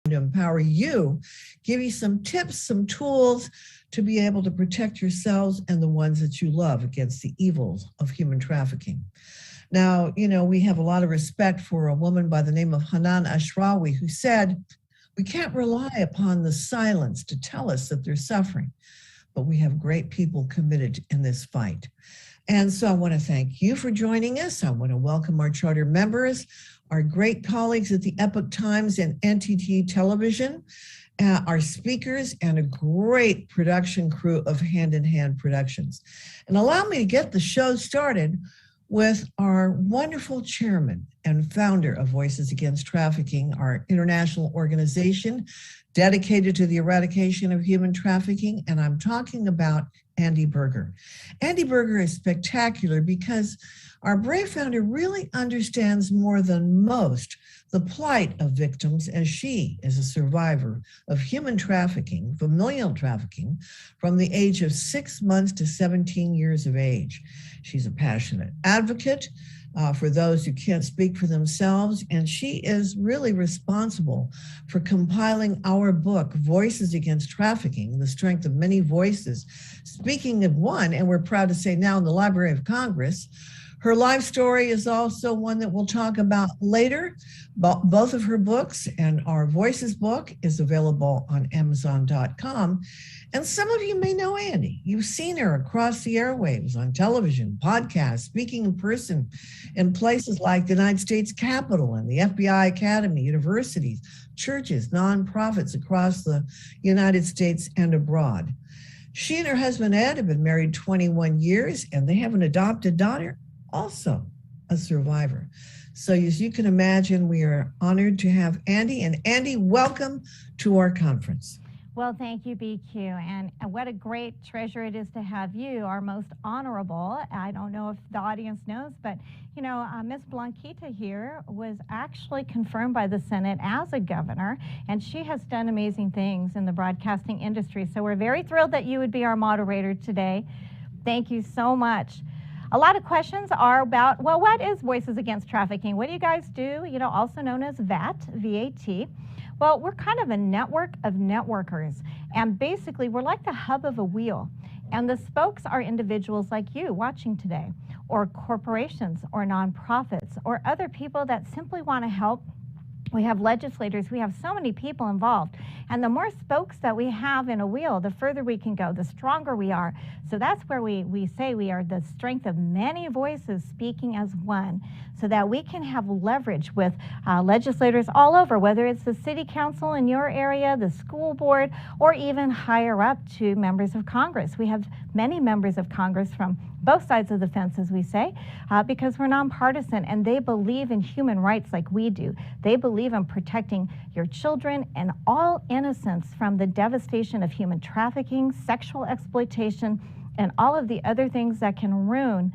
to empower you, give you some tips, some tools to be able to protect yourselves and the ones that you love against the evils of human trafficking. Now, we have a lot of respect for a woman by the name of Hanan Ashrawi, who said, "We can't rely upon the silence to tell us that they're suffering, but we have great people committed in this fight." And so I want to thank you for joining us. I want to welcome our charter members, our great colleagues at the Epoch Times and NTT Television, our speakers, and a great production crew of Hand in Hand Productions. And allow me to get the show started with our wonderful chairman and founder of Voices Against Trafficking, our international organization dedicated to the eradication of human trafficking. And I'm talking about Andy Berger. Andy Berger is spectacular because our brave founder really understands more than most the plight of victims, as she is a survivor of human trafficking, familial trafficking, from the age of 6 months to 17 years of age. She's a passionate advocate for those who can't speak for themselves, and she is really responsible for compiling our book, Voices Against Trafficking, The Strength of Many Voices. Speaking of one, and we're proud to say now in the Library of Congress, her life story is also one that we'll talk about later. Both of her books and our Voices book is available on Amazon.com. And some of you may know Andy. You've seen her across the airwaves on television, podcasts, speaking in person in places like the United States Capitol and the FBI Academy, universities, churches, nonprofits across the United States and abroad. She and her husband Ed have been married 21 years, and they have an adopted daughter, also a survivor. So as you can imagine, we are honored to have Andy. And Andy, welcome to our conference. Well, thank you, BQ. And what a great treasure it is to have you, our most honorable. I don't know if the audience knows, but, Ms. Blanquita here was actually confirmed by the Senate as a governor, and she has done amazing things in the broadcasting industry. So we're very thrilled that you would be our moderator today. Thank you so much. A lot of questions are about, well, what is Voices Against Trafficking? What do you guys do? Also known as VAT, V-A-T. Well, we're kind of a network of networkers. And basically, we're like the hub of a wheel. And the spokes are individuals like you watching today, or corporations, or nonprofits, or other people that simply want to help. We have legislators, we have so many people involved. And the more spokes that we have in a wheel, the further we can go, the stronger we are. So that's where we say we are the strength of many voices speaking as one, so that we can have leverage with legislators all over, whether it's the city council in your area, the school board, or even higher up to members of Congress. We have many members of Congress from both sides of the fence, as we say, because we're nonpartisan, and they believe in human rights like we do. They believe in protecting your children and all innocence from the devastation of human trafficking, sexual exploitation, and all of the other things that can ruin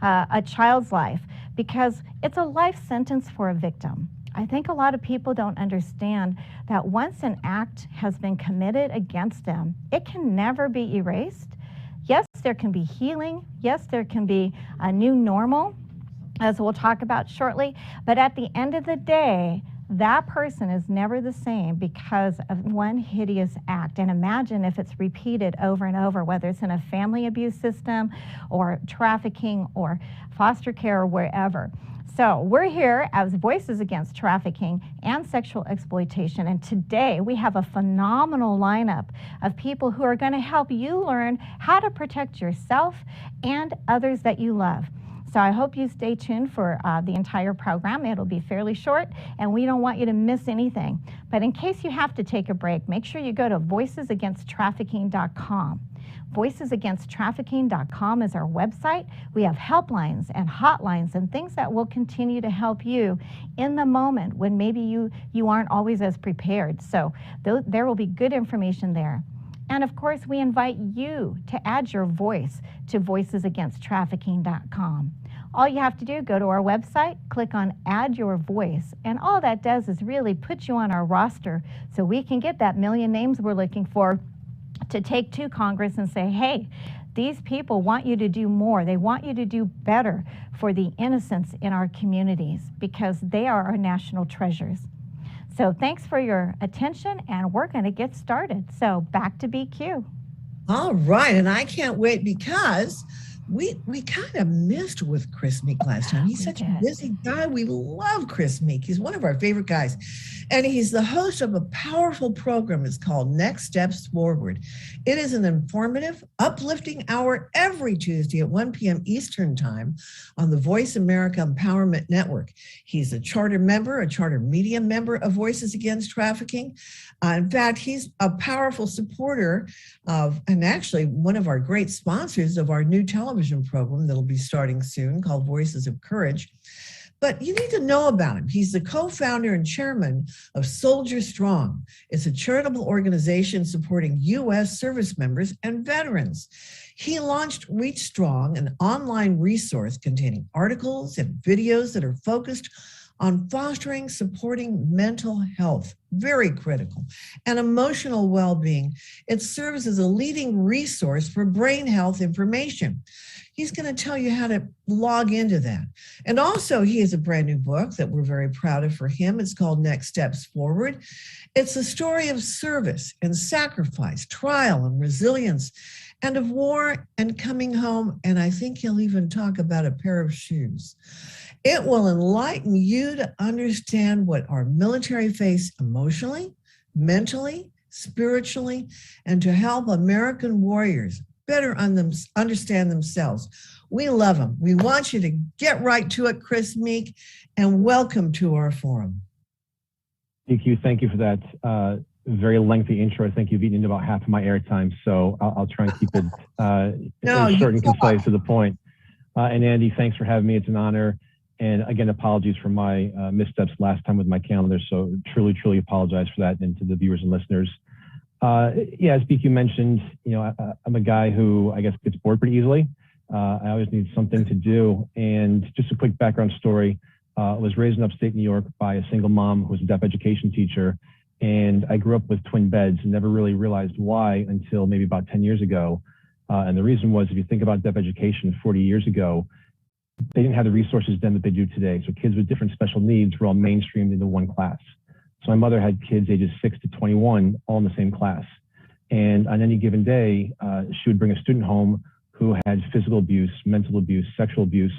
a child's life, because it's a life sentence for a victim. I think a lot of people don't understand that once an act has been committed against them, it can never be erased. Yes, there can be healing. Yes, there can be a new normal, as we'll talk about shortly. But at the end of the day, that person is never the same because of one hideous act. And imagine if it's repeated over and over, whether it's in a family abuse system or trafficking or foster care or wherever. So we're here as Voices Against Trafficking and Sexual Exploitation, and today we have a phenomenal lineup of people who are going to help you learn how to protect yourself and others that you love. So I hope you stay tuned for the entire program. It'll be fairly short, and we don't want you to miss anything. But in case you have to take a break, make sure you go to voicesagainsttrafficking.com. Voicesagainsttrafficking.com is our website. We have helplines and hotlines and things that will continue to help you in the moment when maybe you aren't always as prepared. So there will be good information there. And of course, we invite you to add your voice to voicesagainsttrafficking.com. All you have to do, go to our website, click on Add Your Voice, and all that does is really put you on our roster so we can get that million names we're looking for to take to Congress and say, hey, these people want you to do more. They want you to do better for the innocents in our communities because they are our national treasures. So thanks for your attention, and we're going to get started. So back to BQ. All right, and I can't wait because we kind of missed with Chris Meek last time. He's such a busy guy. We love Chris Meek. He's one of our favorite guys. And he's the host of a powerful program. It's called Next Steps Forward. It is an informative, uplifting hour every Tuesday at 1 p.m. Eastern Time on the Voice America Empowerment Network. He's a charter member, a charter media member of Voices Against Trafficking. In fact, he's a powerful supporter of, and actually one of our great sponsors of our new television program that'll be starting soon called Voices of Courage. But you need to know about him. He's the co-founder and chairman of Soldier Strong. It's a charitable organization supporting U.S. service members and veterans. He launched Reach Strong, an online resource containing articles and videos that are focused on fostering, supporting mental health, very critical, and emotional well-being. It serves as a leading resource for brain health information. He's going to tell you how to log into that. And also, he has a brand new book that we're very proud of for him. It's called Next Steps Forward. It's a story of service and sacrifice, trial and resilience, and of war and coming home. And I think he'll even talk about a pair of shoes. It will enlighten you to understand what our military face emotionally, mentally, spiritually, and to help American warriors better understand themselves. We love them. We want you to get right to it, Chris Meek, and welcome to our forum. Thank you for that very lengthy intro. I think you've eaten into about half of my airtime, so I'll try and keep it short and concise to the point. And Andy, thanks for having me. It's an honor. And again, apologies for my missteps last time with my calendar. So truly apologize for that, and to the viewers and listeners. As BQ mentioned, I'm a guy who I guess gets bored pretty easily. I always need something to do. And just a quick background story. I was raised in upstate New York by a single mom who was a deaf education teacher. And I grew up with twin beds and never really realized why until maybe about 10 years ago. And the reason was, if you think about deaf education 40 years ago, they didn't have the resources then that they do today. So kids with different special needs were all mainstreamed into one class. So my mother had kids ages 6 to 21, all in the same class. And on any given day, she would bring a student home who had physical abuse, mental abuse, sexual abuse,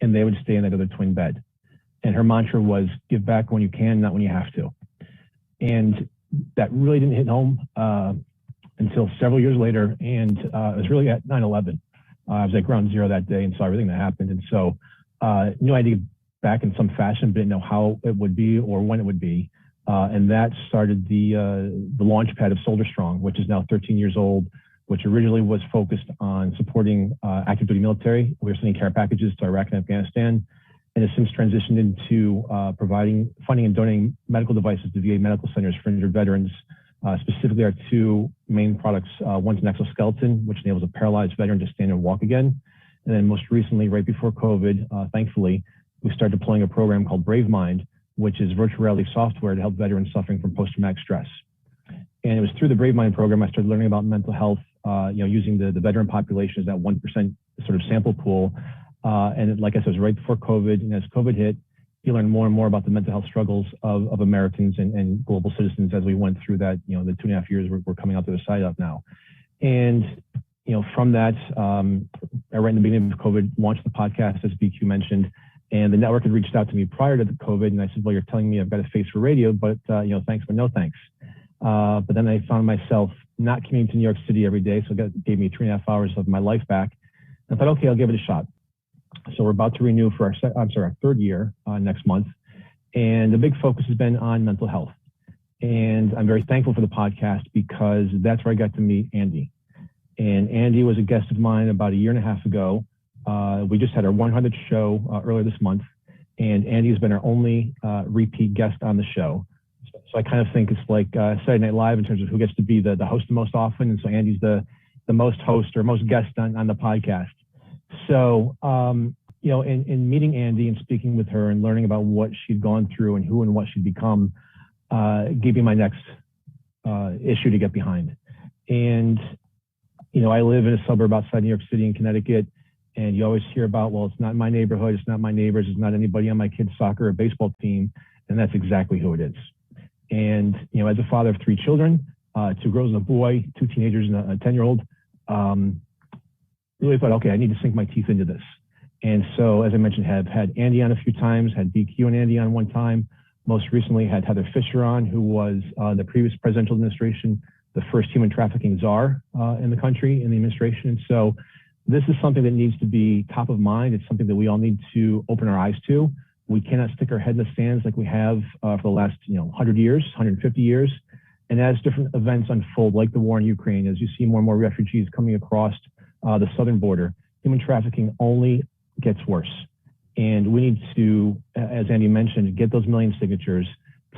and they would stay in that other twin bed. And her mantra was, give back when you can, not when you have to. And that really didn't hit home until several years later. And it was really at 9/11. I was at ground zero that day and saw everything that happened. And so knew I had to get back in some fashion, but didn't know how it would be or when it would be. And that started the launch pad of Soldier Strong, which is now 13 years old, which originally was focused on supporting active duty military. We were sending care packages to Iraq and Afghanistan, and has since transitioned into providing funding and donating medical devices to VA medical centers for injured veterans. Specifically, our two main products, one's an exoskeleton, which enables a paralyzed veteran to stand and walk again. And then most recently, right before COVID, thankfully, we started deploying a program called Brave Mind, which is virtual reality software to help veterans suffering from post-traumatic stress. And it was through the Brave Mind program I started learning about mental health, using the veteran population as that 1% sort of sample pool. And like I said, it was right before COVID. And as COVID hit, you learn more and more about the mental health struggles of Americans and global citizens as we went through that, the 2.5 years we're coming out the other side of now. And, from that, right in the beginning of COVID, launched the podcast, as BQ mentioned, and the network had reached out to me prior to the COVID. And I said, well, you're telling me I've got a face for radio, but, thanks, but no thanks. But then I found myself not commuting to New York City every day. So it gave me 3.5 hours of my life back. I thought, okay, I'll give it a shot. So we're about to renew for our third year next month. And the big focus has been on mental health. And I'm very thankful for the podcast because that's where I got to meet Andy. And Andy was a guest of mine about 1.5 years ago. We just had our 100th show earlier this month. And Andy has been our only repeat guest on the show. So I kind of think it's like Saturday Night Live in terms of who gets to be the host the most often. And so Andy's the most host or most guest on the podcast. So, in meeting Andy and speaking with her and learning about what she'd gone through and who and what she'd become, gave me my next issue to get behind. And, I live in a suburb outside New York City in Connecticut, and you always hear about, well, it's not my neighborhood, it's not my neighbors, it's not anybody on my kid's soccer or baseball team, and that's exactly who it is. And, as a father of 3 children, 2 girls and a boy, 2 teenagers and a 10-year-old, really thought, okay, I need to sink my teeth into this. And so, as I mentioned, have had Andy on a few times, had BQ and Andy on one time. Most recently had Heather Fisher on, who was the previous presidential administration, the first human trafficking czar in the country, in the administration. And so this is something that needs to be top of mind. It's something that we all need to open our eyes to. We cannot stick our head in the sands like we have for the last 100 years, 150 years. And as different events unfold, like the war in Ukraine, as you see more and more refugees coming across the southern border, human trafficking only gets worse. And we need to, as Andy mentioned, get those 1 million signatures,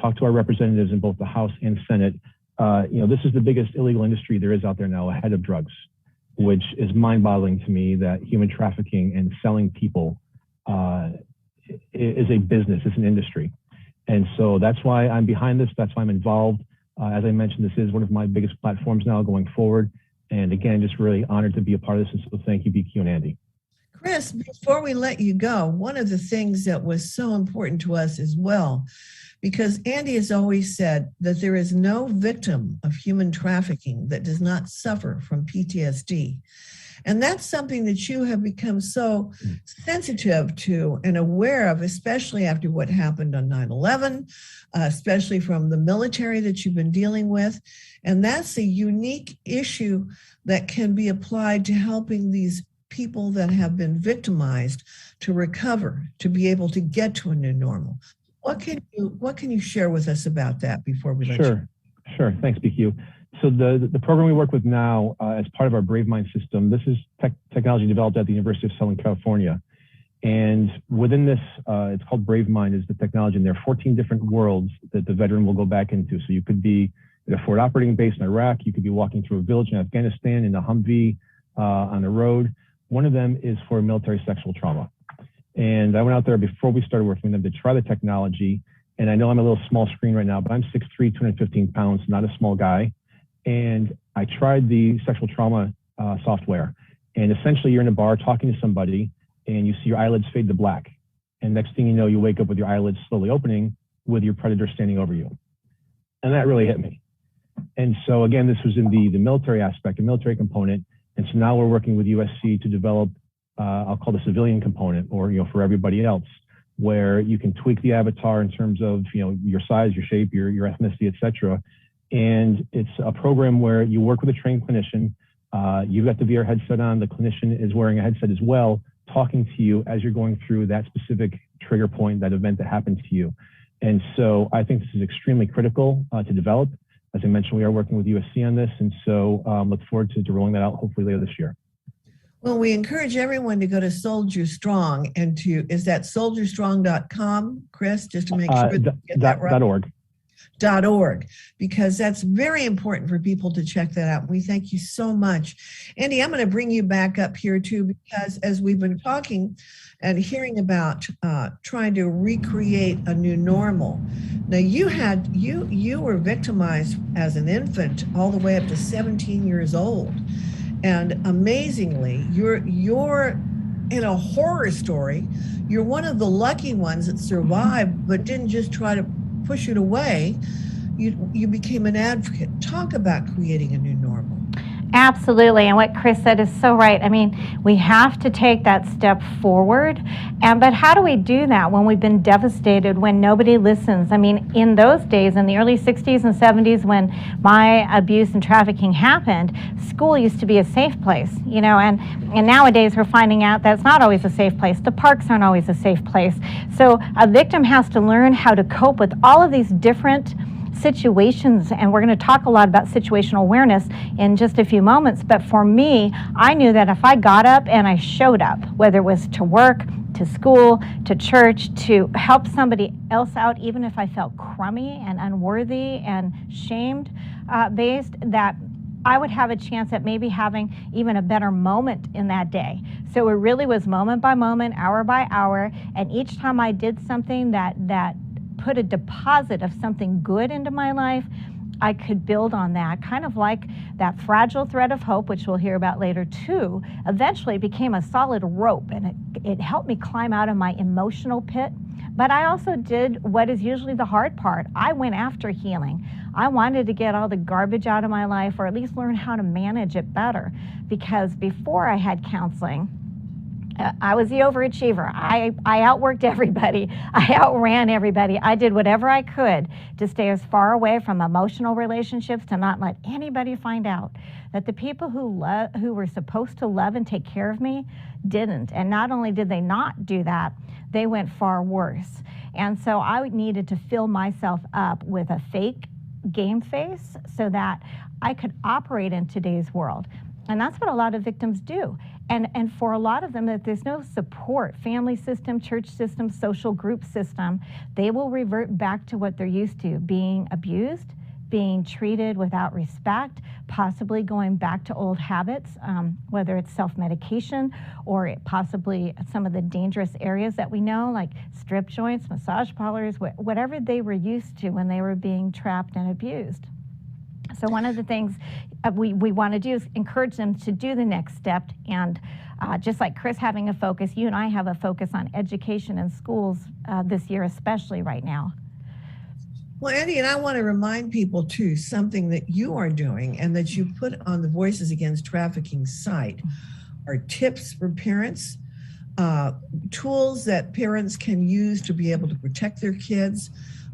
talk to our representatives in both the House and Senate. This is the biggest illegal industry there is out there now, ahead of drugs, which is mind-boggling to me that human trafficking and selling people is a business, it's an industry. And so that's why I'm behind this, that's why I'm involved. As I mentioned, this is one of my biggest platforms now going forward. And again, just really honored to be a part of this. And so thank you, BQ and Andy. Chris, before we let you go, one of the things that was so important to us as well, because Andy has always said that there is no victim of human trafficking that does not suffer from PTSD. And that's something that you have become so sensitive to and aware of, especially after what happened on 9/11, especially from the military that you've been dealing with. And that's a unique issue that can be applied to helping these people that have been victimized to recover, to be able to get to a new normal. What can you share with us about that before we let you? Sure. Thanks, BQ. So the program we work with now as part of our Brave Mind system, this is technology developed at the University of Southern California. And within this, it's called Brave Mind, is the technology. And there are 14 different worlds that the veteran will go back into. So you could be at a forward operating base in Iraq. You could be walking through a village in Afghanistan in a Humvee on the road. One of them is for military sexual trauma. And I went out there before we started working with them to try the technology. And I know I'm a little small screen right now, but I'm 6'3", 215 pounds, not a small guy. And I tried the sexual trauma software. And essentially you're in a bar talking to somebody and you see your eyelids fade to black. And next thing you know, you wake up with your eyelids slowly opening with your predator standing over you. And that really hit me. And so again, this was in the military aspect, the military component. And so now we're working with USC to develop, I'll call the civilian component, or for everybody else, where you can tweak the avatar in terms of your size, your shape, your ethnicity, etc. And it's a program where you work with a trained clinician. You've got the VR headset on. The clinician is wearing a headset as well, talking to you as you're going through that specific trigger point, that event that happened to you. And so I think this is extremely critical to develop. As I mentioned, we are working with USC on this, and so look forward to rolling that out hopefully later this year. Well, we encourage everyone to go to Soldier Strong and is that soldierstrong.com, Chris, just to make sure that get that right? .org, because that's very important for people to check that out. We thank you so much. Andy, I'm going to bring you back up here too, because as we've been talking and hearing about trying to recreate a new normal. Now you were victimized as an infant all the way up to 17 years old. And amazingly, you're in a horror story. You're one of the lucky ones that survived, but didn't just try to push it away. You became an advocate. Talk about creating a new normal. Absolutely, and what Chris said is so right. I mean, we have to take that step forward, but how do we do that when we've been devastated, when nobody listens? I mean, in those days, in the early 60s and 70s, when my abuse and trafficking happened, school used to be a safe place, and nowadays we're finding out that it's not always a safe place. The parks aren't always a safe place. So a victim has to learn how to cope with all of these different situations, and we're going to talk a lot about situational awareness in just a few moments. But for me, I knew that if I got up and I showed up, whether it was to work, to school, to church, to help somebody else out, even if I felt crummy and unworthy and shamed based, that I would have a chance at maybe having even a better moment in that day. So it really was moment by moment, hour by hour, and each time I did something that put a deposit of something good into my life, I could build on that, kind of like that fragile thread of hope, which we'll hear about later too, eventually became a solid rope, and it helped me climb out of my emotional pit But I also did what is usually the hard part. I went after healing. I wanted to get all the garbage out of my life, or at least learn how to manage it better. Because before I had counseling, I was the overachiever. I outworked everybody. I outran everybody. I did whatever I could to stay as far away from emotional relationships, to not let anybody find out that the people who were supposed to love and take care of me didn't. And not only did they not do that, they went far worse. And so I needed to fill myself up with a fake game face so that I could operate in today's world. And that's what a lot of victims do. And for a lot of them, that there's no support, family system, church system, social group system, they will revert back to what they're used to, being abused, being treated without respect, possibly going back to old habits, whether it's self-medication or possibly some of the dangerous areas that we know, like strip joints, massage parlors, whatever they were used to when they were being trapped and abused. So one of the things we want to do is encourage them to do the next step. And just like Chris having a focus, you and I have a focus on education in schools this year, especially right now. Well, Andy, and I want to remind people too, something that you are doing and that you put on the Voices Against Trafficking site are tips for parents, tools that parents can use to be able to protect their kids,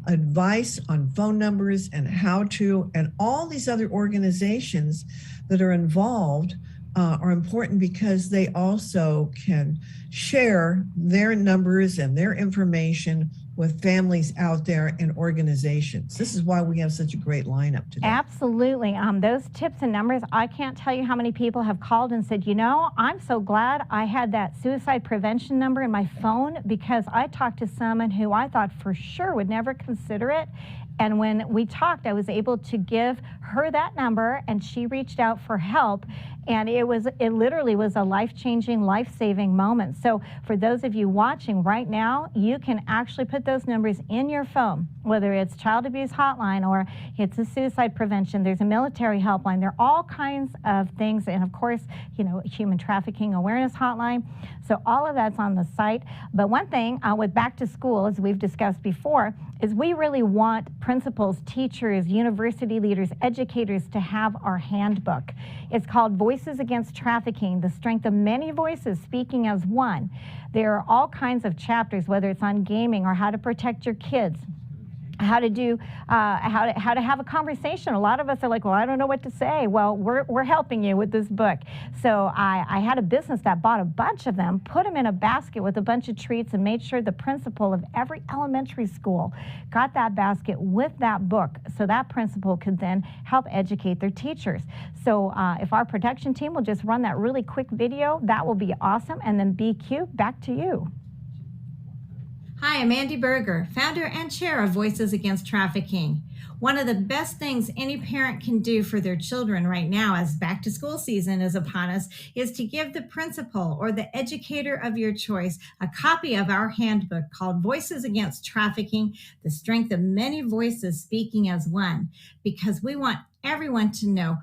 advice on phone numbers and how to, and all these other organizations that are involved are important because they also can share their numbers and their information with families out there and organizations. This is why we have such a great lineup today. Absolutely. Those tips and numbers, I can't tell you how many people have called and said, you know, I'm so glad I had that suicide prevention number in my phone, because I talked to someone who I thought for sure would never consider it. And when we talked, I was able to give her that number, and she reached out for help. And it literally was a life-changing, life-saving moment. So for those of you watching right now, you can actually put those numbers in your phone, whether it's child abuse hotline or it's a suicide prevention. There's a military helpline. There are all kinds of things. And of course, you know, human trafficking awareness hotline. So all of that's on the site. But one thing with back to school, as we've discussed before, is we really want principals, teachers, university leaders, educators to have our handbook. It's called Voices Against Trafficking, the Strength of Many Voices Speaking as One. There are all kinds of chapters, whether it's on gaming or how to protect your kids, how to do, how to have a conversation. A lot of us are like, well, I don't know what to say. Well, we're helping you with this book. So I had a business that bought a bunch of them, put them in a basket with a bunch of treats, and made sure the principal of every elementary school got that basket with that book, so that principal could then help educate their teachers. So if our production team will just run that really quick video, that will be awesome. And then BQ, back to you. Hi, I'm Andy Berger, founder and chair of Voices Against Trafficking. One of the best things any parent can do for their children right now, as back to school season is upon us, is to give the principal or the educator of your choice a copy of our handbook called Voices Against Trafficking, the Strength of Many Voices Speaking as One, because we want everyone to know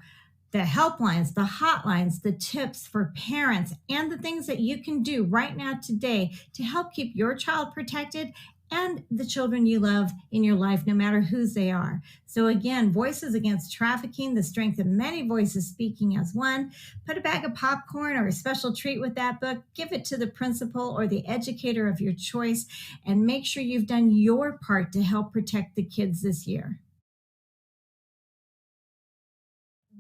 the helplines, the hotlines, the tips for parents, and the things that you can do right now today to help keep your child protected and the children you love in your life, no matter whose they are. So again, Voices Against Trafficking, the Strength of Many Voices Speaking as One. Put a bag of popcorn or a special treat with that book. Give it to the principal or the educator of your choice, and make sure you've done your part to help protect the kids this year.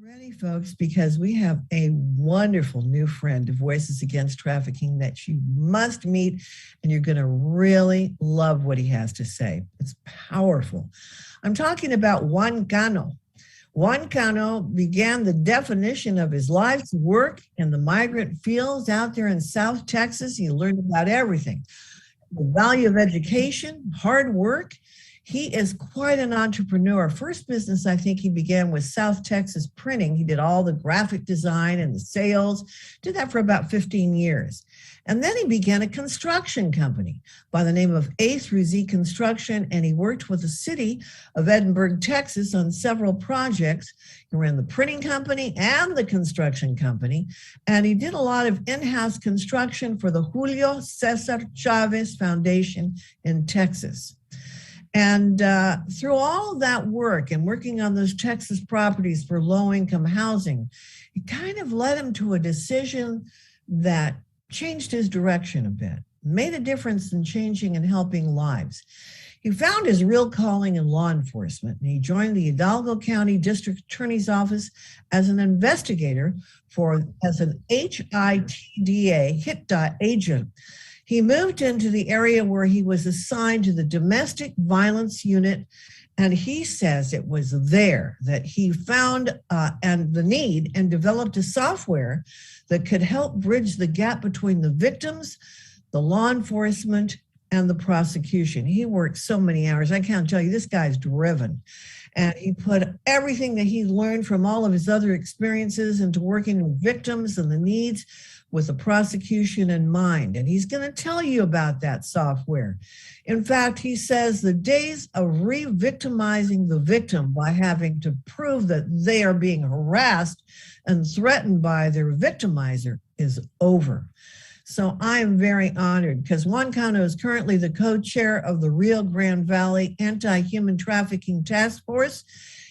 Ready, folks, because we have a wonderful new friend of Voices Against Trafficking that you must meet, and you're going to really love what he has to say. It's powerful. I'm talking about Juan Cano. Juan Cano began the definition of his life's work in the migrant fields out there in South Texas. He learned about everything: the value of education, hard work. He is quite an entrepreneur. First business I think he began was South Texas Printing. He did all the graphic design and the sales, did that for about 15 years. And then he began a construction company by the name of A through Z Construction, and he worked with the city of Edinburgh, Texas on several projects. He ran the printing company and the construction company, and he did a lot of in-house construction for the Julio Cesar Chavez Foundation in Texas. And through all of that work and working on those Texas properties for low-income housing, it kind of led him to a decision that changed his direction a bit, made a difference in changing and helping lives. He found his real calling in law enforcement, and he joined the Hidalgo County District Attorney's Office as an investigator as an HITDA agent. He moved into the area where he was assigned to the Domestic Violence Unit, and he says it was there that he found and the need and developed a software that could help bridge the gap between the victims, the law enforcement, and the prosecution. He worked so many hours. I can't tell you, this guy's driven. And he put everything that he learned from all of his other experiences into working with victims and the needs with the prosecution in mind. And he's going to tell you about that software. In fact, he says the days of re-victimizing the victim by having to prove that they are being harassed and threatened by their victimizer is over. So I'm very honored because Juan Cano is currently the co-chair of the Rio Grande Valley Anti-Human Trafficking Task Force.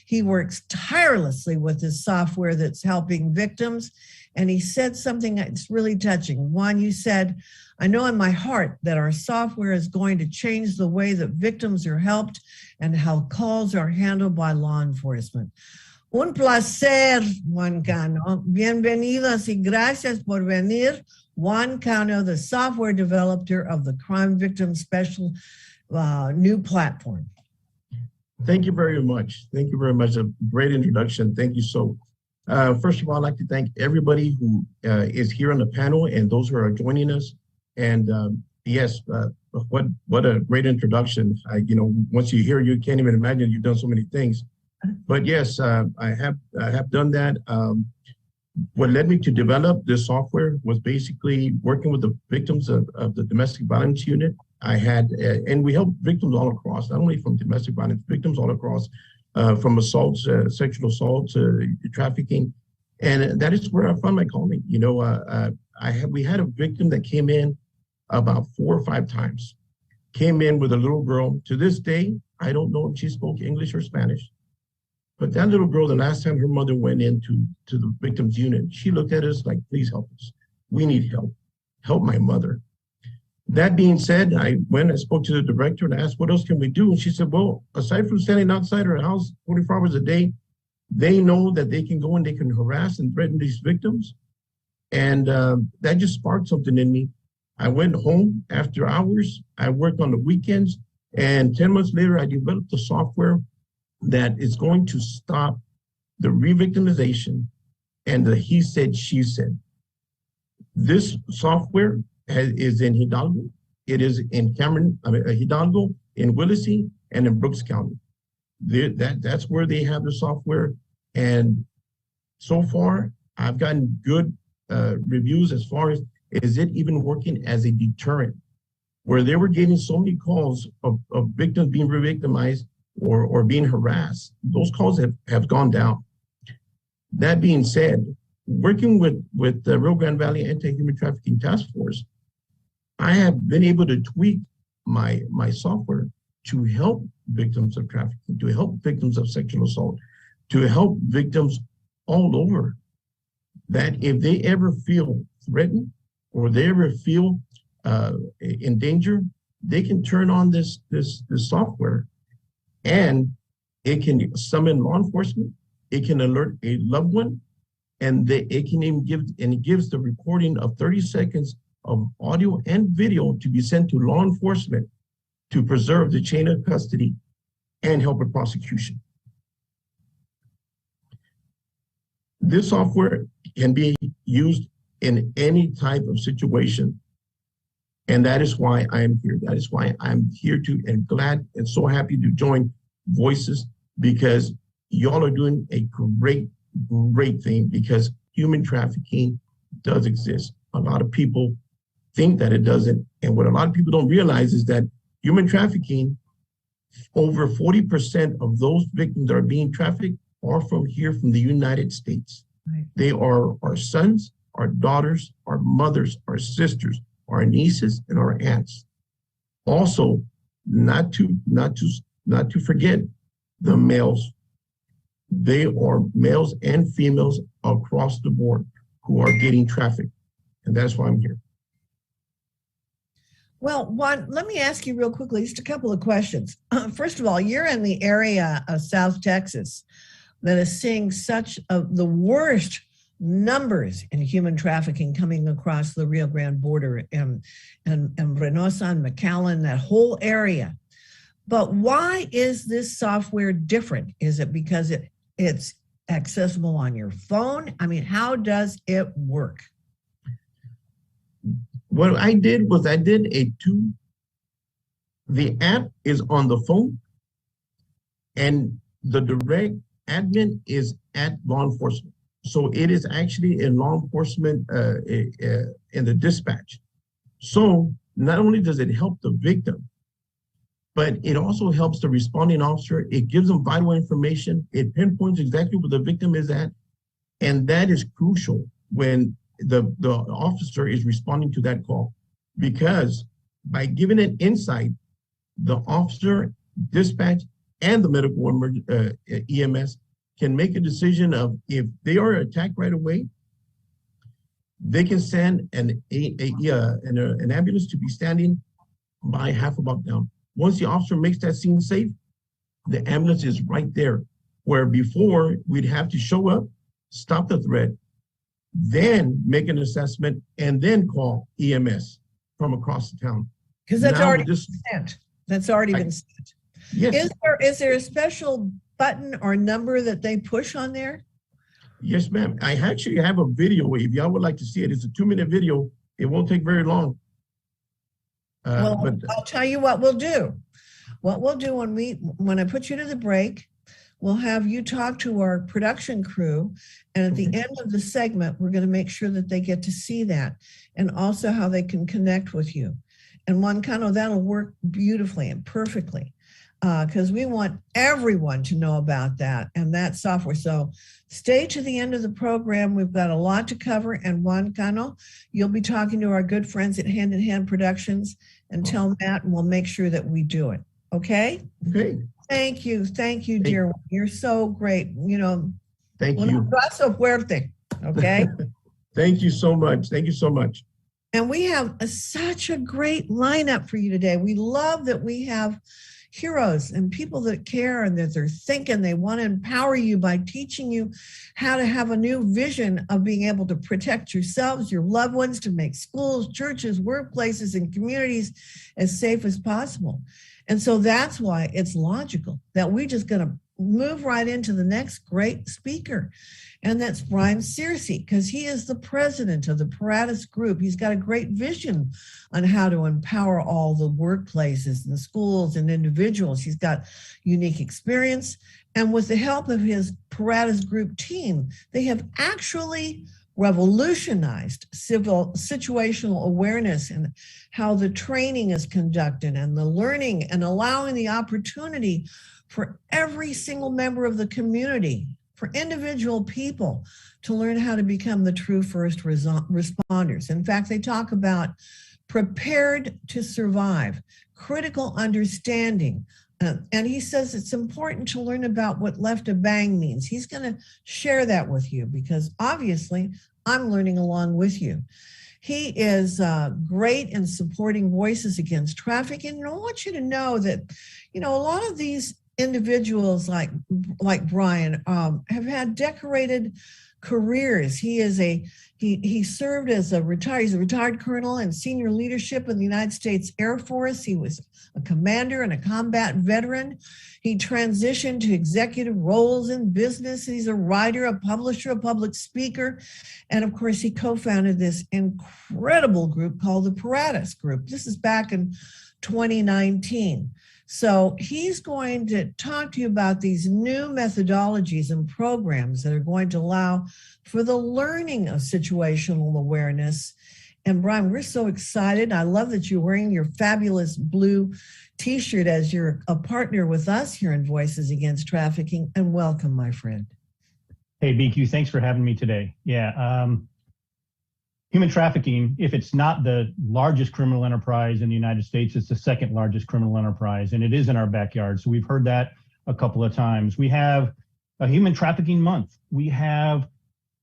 He works tirelessly with his software that's helping victims. And he said something that's really touching. Juan, you said, I know in my heart that our software is going to change the way that victims are helped and how calls are handled by law enforcement. Un placer, Juan Cano. Bienvenidos y gracias por venir. Juan Cano, the software developer of the Crime Victim Special new platform. Thank you very much. Thank you very much. A great introduction. Thank you so. First of all, I'd like to thank everybody who is here on the panel and those who are joining us. And yes, what a great introduction. Once you hear, you can't even imagine you've done so many things. But yes, I have done that. What led me to develop this software was basically working with the victims of the domestic violence unit. And we help victims all across, not only from domestic violence, victims all across, from assaults, sexual assaults, trafficking. And that is where I found my calling. We had a victim that came in about 4 or 5 times, came in with a little girl. To this day, I don't know if she spoke English or Spanish. But that little girl, the last time her mother went into the victim's unit, she looked at us like, please help us. We need help. Help my mother. That being said, I went and spoke to the director and asked, what else can we do? And she said, well, aside from standing outside her house 24 hours a day, they know that they can go and they can harass and threaten these victims. And that just sparked something in me. I went home after hours. I worked on the weekends. And 10 months later, I developed the software that is going to stop the re-victimization and the he said, she said. This software is in Hidalgo. It is in Hidalgo, in Willacy, and in Brooks County. That's where they have the software. And so far, I've gotten good reviews as far as, is it even working as a deterrent? Where they were getting so many calls of victims being re-victimized or being harassed, those calls have gone down. That being said, working with the Rio Grande Valley Anti-Human Trafficking Task Force, I have been able to tweak my software to help victims of trafficking, to help victims of sexual assault, to help victims all over, that if they ever feel threatened or they ever feel in danger, they can turn on this software. And it can summon law enforcement, it can alert a loved one, and it can even gives the recording of 30 seconds of audio and video to be sent to law enforcement to preserve the chain of custody and help with prosecution. This software can be used in any type of situation. And that is why I am here. That is why I'm here to and glad and so happy to join Voices, because y'all are doing a great thing, because human trafficking does exist. A lot of people think that it doesn't. And what a lot of people don't realize is that human trafficking, over 40% of those victims that are being trafficked are from here, from the United States. Right. They are our sons, our daughters, our mothers, our sisters, our nieces, and our aunts. Also, not to forget the males. They are males and females across the board who are getting trafficked. And that's why I'm here. Well, Juan, let me ask you real quickly, just a couple of questions. First of all, you're in the area of South Texas that is seeing such the worst numbers in human trafficking coming across the Rio Grande border and Reynosa and McAllen, that whole area. But why is this software different? Is it because it's accessible on your phone? I mean, how does it work? What I did was the app is on the phone, and the direct admin is at law enforcement. So it is actually in law enforcement in the dispatch. So not only does it help the victim, but it also helps the responding officer. It gives them vital information. It pinpoints exactly where the victim is at. And that is crucial when the officer is responding to that call, because by giving it insight, the officer, dispatch, and the medical EMS can make a decision of, if they are attacked right away, they can send an ambulance to be standing by half a block down. Once the officer makes that scene safe, the ambulance is right there, where before we'd have to show up, stop the threat, then make an assessment, and then call EMS from across the town. Because that's already been sent. That's already been sent. Yes. Is there a special button or number that they push on there? Yes, ma'am. I actually have a video. If y'all would like to see it, it's a 2-minute video. It won't take very long. Well, I'll tell you what we'll do. What we'll do when I put you to the break, we'll have you talk to our production crew. And at the end of the segment, we're going to make sure that they get to see that, and also how they can connect with you. And Juan Cano, that'll work beautifully and perfectly, because we want everyone to know about that and that software. So stay to the end of the program. We've got a lot to cover. And Juan Cano, you'll be talking to our good friends at Hand in Hand Productions, and tell Matt, and we'll make sure that we do it. Okay? Okay. Thank you, dear one. You're so great. You know, thank you. Un abrazo fuerte. Okay. Thank you so much. Thank you so much. And we have such a great lineup for you today. We love that we have heroes and people that care and that they're thinking. They want to empower you by teaching you how to have a new vision of being able to protect yourselves, your loved ones, to make schools, churches, workplaces, and communities as safe as possible. And so that's why it's logical that we're just going to move right into the next great speaker. And that's Brian Searcy, because he is the president of the Paratus Group. He's got a great vision on how to empower all the workplaces and schools and individuals. He's got unique experience. And with the help of his Paratus Group team, they have actually revolutionized situational awareness and how the training is conducted and the learning, and allowing the opportunity for every single member of the community, for individual people, to learn how to become the true first responders. In fact, they talk about prepared to survive, critical understanding. And he says it's important to learn about what left a bang means. He's going to share that with you, because obviously I'm learning along with you. He is great in supporting Voices Against Trafficking. And I want you to know that, you know, a lot of these individuals like Brian have had decorated careers. He served as he's a retired colonel in senior leadership in the United States Air Force. He was a commander and a combat veteran. He transitioned to executive roles in business. He's a writer, a publisher, a public speaker. And of course, he co-founded this incredible group called the Paratus Group. This is back in 2019. So he's going to talk to you about these new methodologies and programs that are going to allow for the learning of situational awareness. And Brian, we're so excited. I love that you're wearing your fabulous blue t-shirt as you're a partner with us here in Voices Against Trafficking. And welcome, my friend. Hey, BQ, thanks for having me today. Yeah, human trafficking, if it's not the largest criminal enterprise in the United States, it's the second largest criminal enterprise, and it is in our backyard. So we've heard that a couple of times. We have a human trafficking month. We have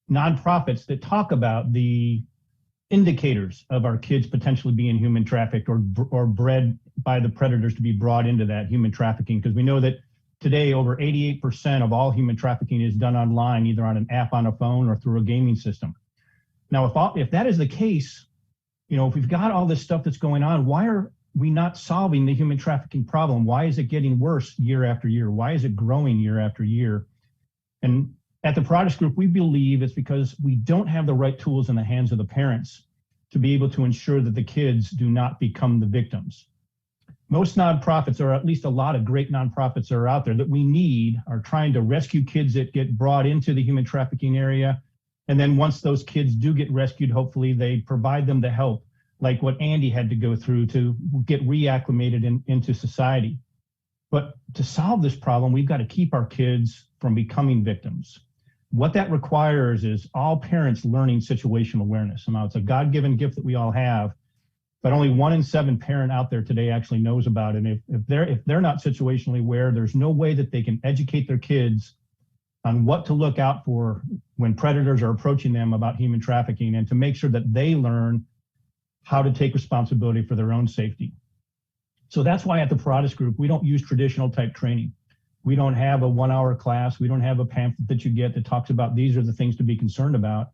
nonprofits that talk about the indicators of our kids potentially being human trafficked or bred by the predators to be brought into that human trafficking, because we know that today over 88% of all human trafficking is done online, either on an app on a phone or through a gaming system. Now, if that is the case, if we've got all this stuff that's going on, why are we not solving the human trafficking problem? Why is it getting worse year after year? Why is it growing year after year? And at the Paratus Group, we believe it's because we don't have the right tools in the hands of the parents to be able to ensure that the kids do not become the victims. Most nonprofits, or at least a lot of great nonprofits that are out there that we need, are trying to rescue kids that get brought into the human trafficking area. And then once those kids do get rescued, hopefully they provide them the help, like what Andy had to go through to get reacclimated into society. But to solve this problem, we've got to keep our kids from becoming victims. What that requires is all parents learning situational awareness. Now, it's a God-given gift that we all have, but only 1 in 7 parent out there today actually knows about it. And if they're not situationally aware, there's no way that they can educate their kids on what to look out for when predators are approaching them about human trafficking, and to make sure that they learn how to take responsibility for their own safety. So that's why at the Paratus Group, we don't use traditional type training. We don't have a 1-hour class. We don't have a pamphlet that you get that talks about these are the things to be concerned about.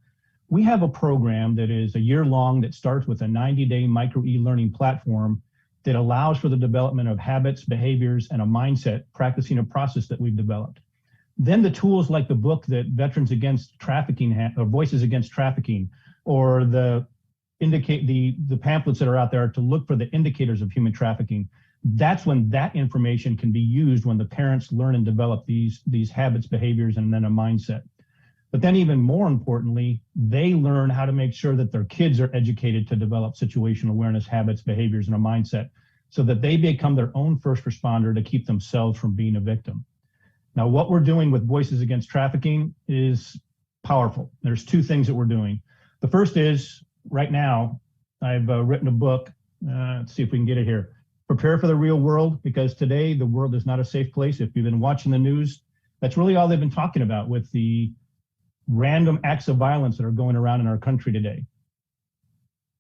We have a program that is a year long that starts with a 90-day micro e-learning platform that allows for the development of habits, behaviors, and a mindset, practicing a process that we've developed. Then the tools like the book that Veterans Against Trafficking or Voices Against Trafficking, or the pamphlets that are out there to look for the indicators of human trafficking. That's when that information can be used, when the parents learn and develop these habits, behaviors, and then a mindset. But then even more importantly, they learn how to make sure that their kids are educated to develop situational awareness, habits, behaviors, and a mindset, so that they become their own first responder to keep themselves from being a victim. Now, what we're doing with Voices Against Trafficking is powerful. There's 2 things that we're doing. The first is, right now, I've written a book. Let's see if we can get it here. Prepare for the real world, because today the world is not a safe place. If you've been watching the news, that's really all they've been talking about with the random acts of violence that are going around in our country today.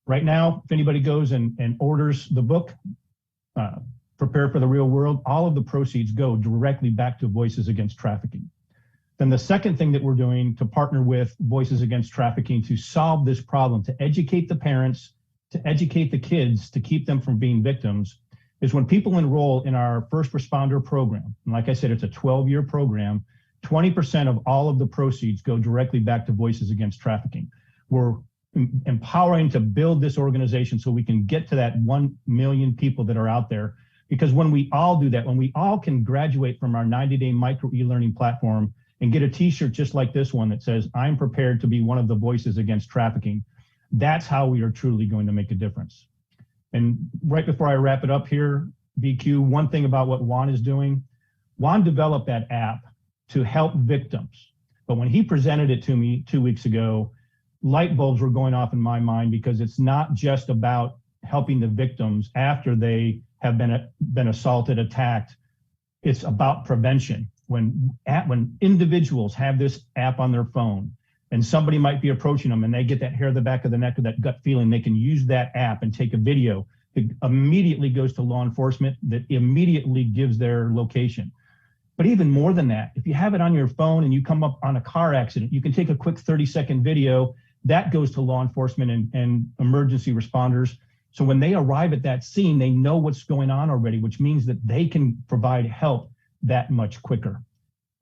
Right now, if anybody goes and orders the book, Prepare for the Real World, all of the proceeds go directly back to Voices Against Trafficking. Then the second thing that we're doing to partner with Voices Against Trafficking to solve this problem, to educate the parents, to educate the kids, to keep them from being victims, is when people enroll in our first responder program. And like I said, it's a 12-year program. 20% of all of the proceeds go directly back to Voices Against Trafficking. We're empowering to build this organization so we can get to that 1 million people that are out there. Because when we all do that, when we all can graduate from our 90-day micro e-learning platform and get a t-shirt just like this one that says, I'm prepared to be one of the voices against trafficking, that's how we are truly going to make a difference. And right before I wrap it up here, BQ, one thing about what Juan is doing, Juan developed that app to help victims. But when he presented it to me 2 weeks ago, light bulbs were going off in my mind, because it's not just about helping the victims after they have been assaulted, attacked. It's about prevention. When individuals have this app on their phone and somebody might be approaching them and they get that hair at the back of the neck or that gut feeling, they can use that app and take a video that immediately goes to law enforcement, that immediately gives their location. But even more than that, if you have it on your phone and you come up on a car accident, you can take a quick 30-second video. That goes to law enforcement and emergency responders. So when they arrive at that scene, they know what's going on already, which means that they can provide help that much quicker.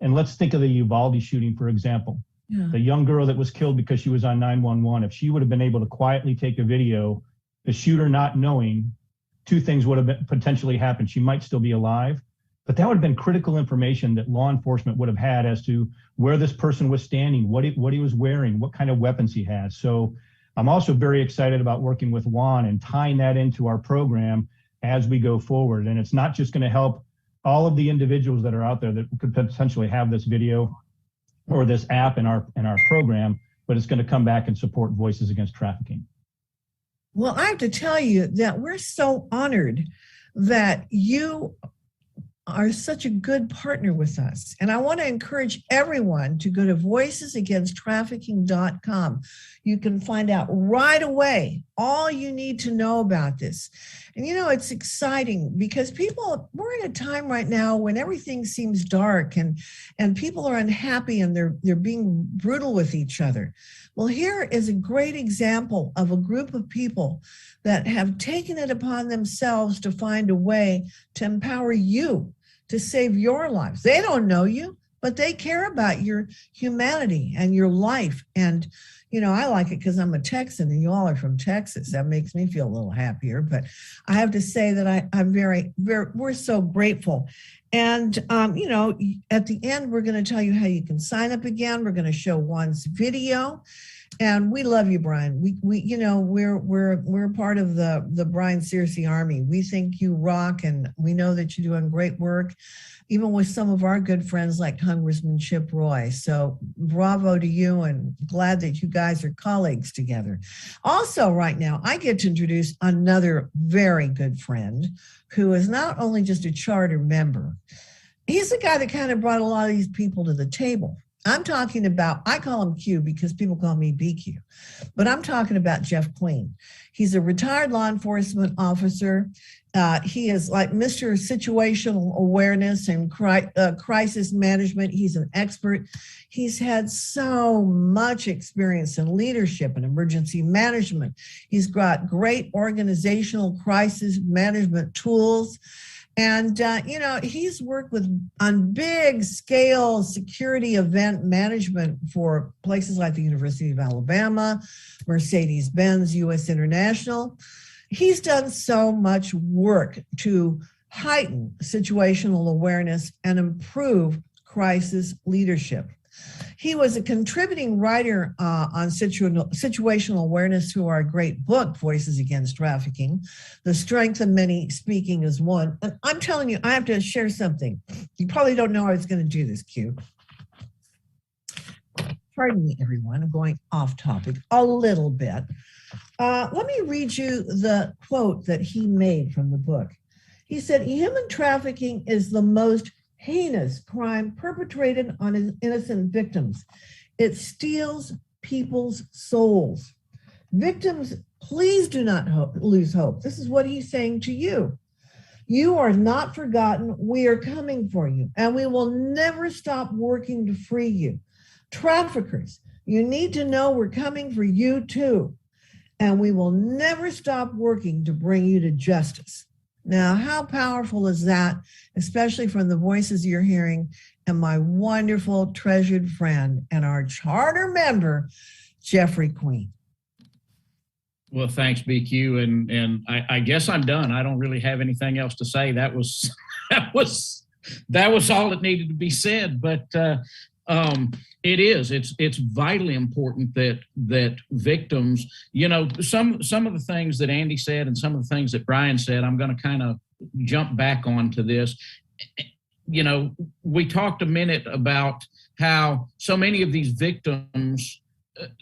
And let's think of the Uvalde shooting, for example. Yeah. The young girl that was killed because she was on 911. If she would have been able to quietly take a video, the shooter not knowing, two things would have potentially happened. She might still be alive, but that would have been critical information that law enforcement would have had as to where this person was standing, what he was wearing, what kind of weapons he had. So I'm also very excited about working with Juan and tying that into our program as we go forward. And it's not just going to help all of the individuals that are out there that could potentially have this video or this app in our program, but it's going to come back and support Voices Against Trafficking. Well, I have to tell you that we're so honored that you are such a good partner with us. And I want to encourage everyone to go to voicesagainsttrafficking.com. You can find out right away all you need to know about this. And it's exciting because we're in a time right now when everything seems dark and people are unhappy and they're being brutal with each other. Well, here is a great example of a group of people that have taken it upon themselves to find a way to empower you to save your lives. They don't know you, but they care about your humanity and your life. And, I like it because I'm a Texan and you all are from Texas. That makes me feel a little happier. But I have to say that I'm very, very, we're so grateful. And, at the end, we're going to tell you how you can sign up again. We're going to show Juan's video. And we love you, Brian. We're part of the Brian Searcy Army. We think you rock, and we know that you're doing great work, even with some of our good friends like Congressman Chip Roy. So bravo to you, and glad that you guys are colleagues together. Also, right now, I get to introduce another very good friend who is not only just a charter member. He's the guy that kind of brought a lot of these people to the table. I'm talking about, I call him Q because people call me BQ, but I'm talking about Jeff Queen. He's a retired law enforcement officer. He is like Mr. Situational Awareness and crisis management. He's an expert. He's had so much experience in leadership and emergency management. He's got great organizational crisis management tools. And, he's worked on big scale security event management for places like the University of Alabama, Mercedes-Benz, U.S. International. He's done so much work to heighten situational awareness and improve crisis leadership. He was a contributing writer on situational awareness to our great book, Voices Against Trafficking. The Strength of Many Speaking is One. And I'm telling you, I have to share something. You probably don't know I was going to do this, Q. Pardon me, everyone. I'm going off topic a little bit. Let me read you the quote that he made from the book. He said, "Human trafficking is the most heinous crime perpetrated on innocent victims. It steals people's souls. Victims, please do not lose hope." This is what he's saying to you. "You are not forgotten. We are coming for you, and we will never stop working to free you. Traffickers, you need to know we're coming for you too, and we will never stop working to bring you to justice." Now, how powerful is that, especially from the voices you're hearing and my wonderful, treasured friend and our charter member, Jeffrey Queen. Well, thanks, BQ. And I guess I'm done. I don't really have anything else to say. That was all that needed to be said. But it's vitally important that victims, some of the things that Andy said and some of the things that Brian said, I'm going to kind of jump back onto this. We talked a minute about how so many of these victims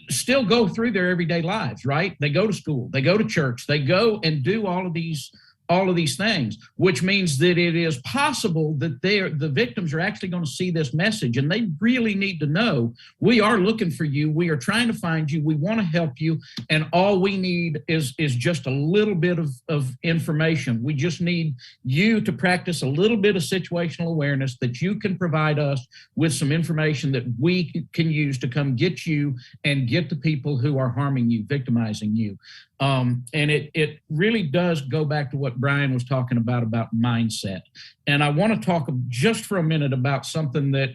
still go through their everyday lives, right? They go to school, they go to church, they go and do all of these all of these things, which means that it is possible that the victims are actually going to see this message, and they really need to know, we are looking for you. We are trying to find you. We want to help you. And all we need is just a little bit of information. We just need you to practice a little bit of situational awareness, that you can provide us with some information that we can use to come get you and get the people who are harming you, victimizing you. And it really does go back to what Brian was talking about mindset. And I want to talk just for a minute about something that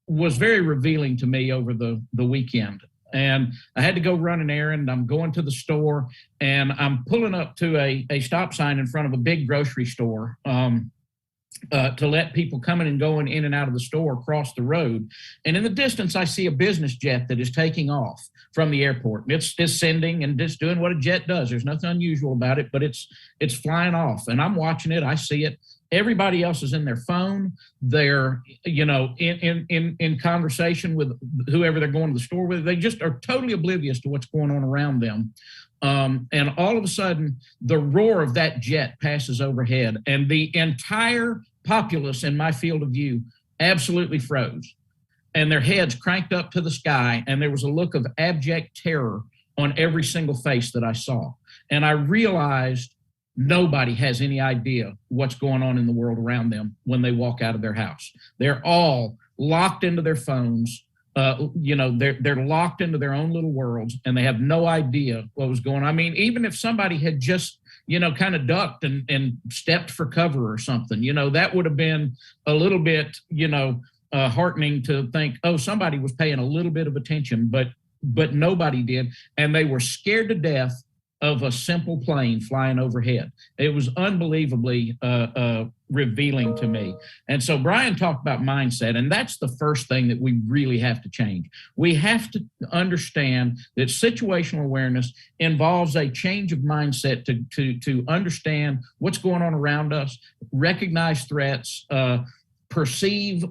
was very revealing to me over the weekend. And I had to go run an errand. I'm going to the store, and I'm pulling up to a stop sign in front of a big grocery store to let people coming and going in and out of the store cross the road. And in the distance, I see a business jet that is taking off from the airport. It's sending and just doing what a jet does. There's nothing unusual about it, but it's flying off. And I'm watching it. I see it. Everybody else is in their phone. They're, in conversation with whoever they're going to the store with. They just are totally oblivious to what's going on around them. And all of a sudden, the roar of that jet passes overhead, and the entire populace in my field of view absolutely froze. And their heads cranked up to the sky, and there was a look of abject terror on every single face that I saw. And I realized nobody has any idea what's going on in the world around them when they walk out of their house. They're all locked into their phones. They're locked into their own little worlds, and they have no idea what was going on. I mean, even if somebody had just, kind of ducked and stepped for cover or something, that would have been a little bit, heartening to think, oh, somebody was paying a little bit of attention, but nobody did. And they were scared to death of a simple plane flying overhead. It was unbelievably revealing to me. And so Brian talked about mindset, and that's the first thing that we really have to change. We have to understand that situational awareness involves a change of mindset to understand what's going on around us, recognize threats, perceive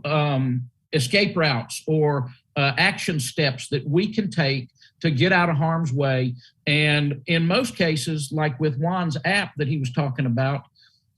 escape routes or action steps that we can take to get out of harm's way. And in most cases, like with Juan's app that he was talking about,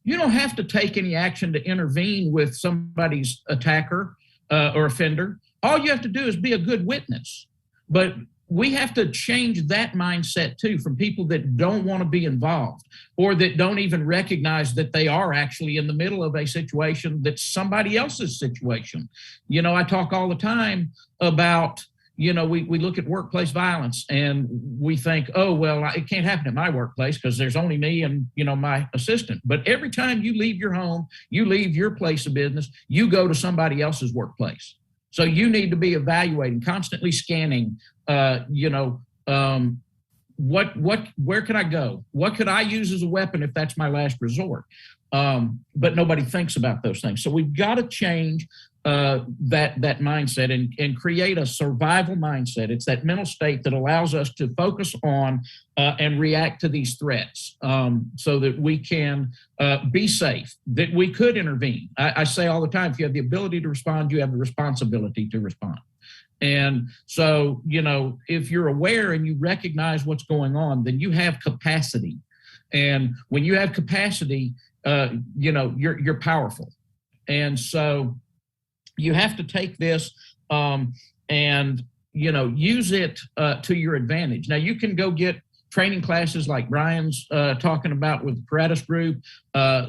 you don't have to take any action to intervene with somebody's attacker or offender. All you have to do is be a good witness. But we have to change that mindset too, from people that don't want to be involved or that don't even recognize that they are actually in the middle of a situation that's somebody else's situation. I talk all the time about, we look at workplace violence and we think, oh, well, it can't happen at my workplace because there's only me and, my assistant. But every time you leave your home, you leave your place of business, you go to somebody else's workplace. So you need to be evaluating, constantly scanning, where can I go? What could I use as a weapon if that's my last resort? But nobody thinks about those things. So we've got to change that mindset and create a survival mindset. It's that mental state that allows us to focus on and react to these threats so that we can be safe, that we could intervene. I say all the time, if you have the ability to respond, you have the responsibility to respond. And so, if you're aware and you recognize what's going on, then you have capacity. And when you have capacity, you're powerful. And so you have to take this and, use it to your advantage. Now, you can go get training classes like Brian's talking about with the Paratus Group.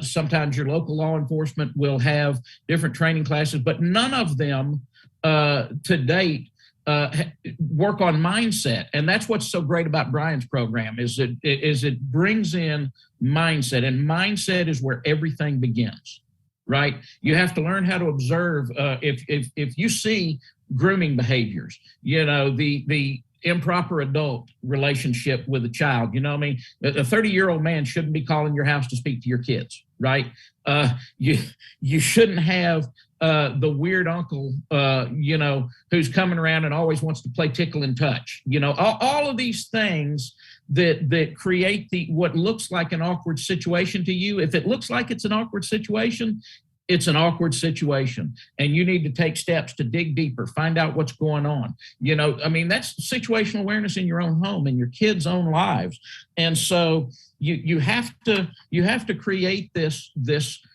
Sometimes your local law enforcement will have different training classes, but none of them to date work on mindset. And that's what's so great about Brian's program is it brings in mindset, and mindset is where everything begins. Right? You have to learn how to observe. If you see grooming behaviors, the improper adult relationship with a child, a 30-year-old man shouldn't be calling your house to speak to your kids, right? You shouldn't have the weird uncle, who's coming around and always wants to play tickle and touch. All of these things that create what looks like an awkward situation to you. If it looks like it's an awkward situation, it's an awkward situation and you need to take steps to dig deeper, find out what's going on. That's situational awareness in your own home, in your kids' own lives. And so you have to create this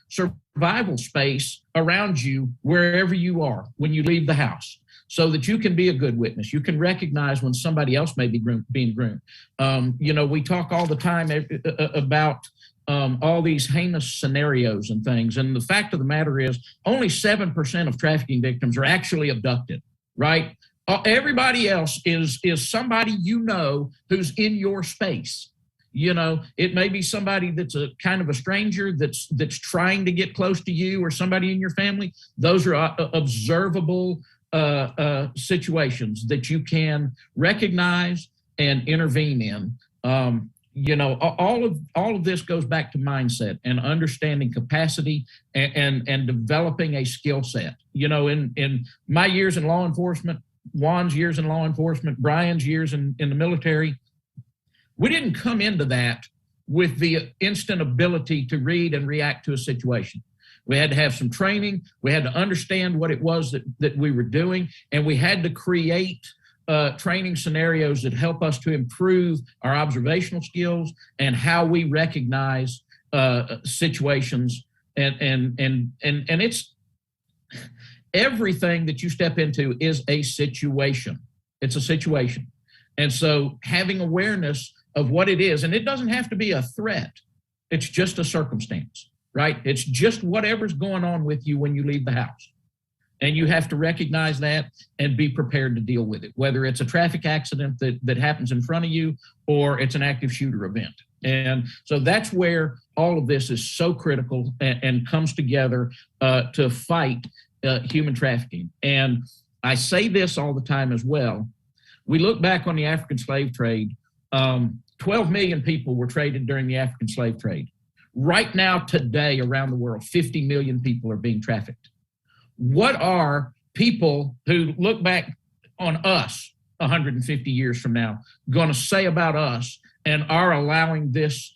survival space around you wherever you are when you leave the house, so that you can be a good witness. You can recognize when somebody else may be being groomed. We talk all the time about all these heinous scenarios and things. And the fact of the matter is only 7% of trafficking victims are actually abducted, right? Everybody else is somebody who's in your space. It may be somebody that's a kind of a stranger that's trying to get close to you, or somebody in your family. Those are observable situations that you can recognize and intervene in. All of this goes back to mindset and understanding capacity and developing a skill set. In my years in law enforcement, Juan's years in law enforcement, Brian's years in the military, we didn't come into that with the instant ability to read and react to a situation. We had to have some training. We had to understand what it was that we were doing, and we had to create training scenarios that help us to improve our observational skills and how we recognize situations. And it's everything that you step into is a situation. It's a situation. And so having awareness of what it is, and it doesn't have to be a threat. It's just a circumstance, right? It's just whatever's going on with you when you leave the house. And you have to recognize that and be prepared to deal with it, whether it's a traffic accident that happens in front of you or it's an active shooter event. And so that's where all of this is so critical and comes together to fight human trafficking. And I say this all the time as well. We look back on the African slave trade. 12 million people were traded during the African slave trade. Right now, today, around the world, 50 million people are being trafficked. What are people who look back on us 150 years from now going to say about us and are allowing this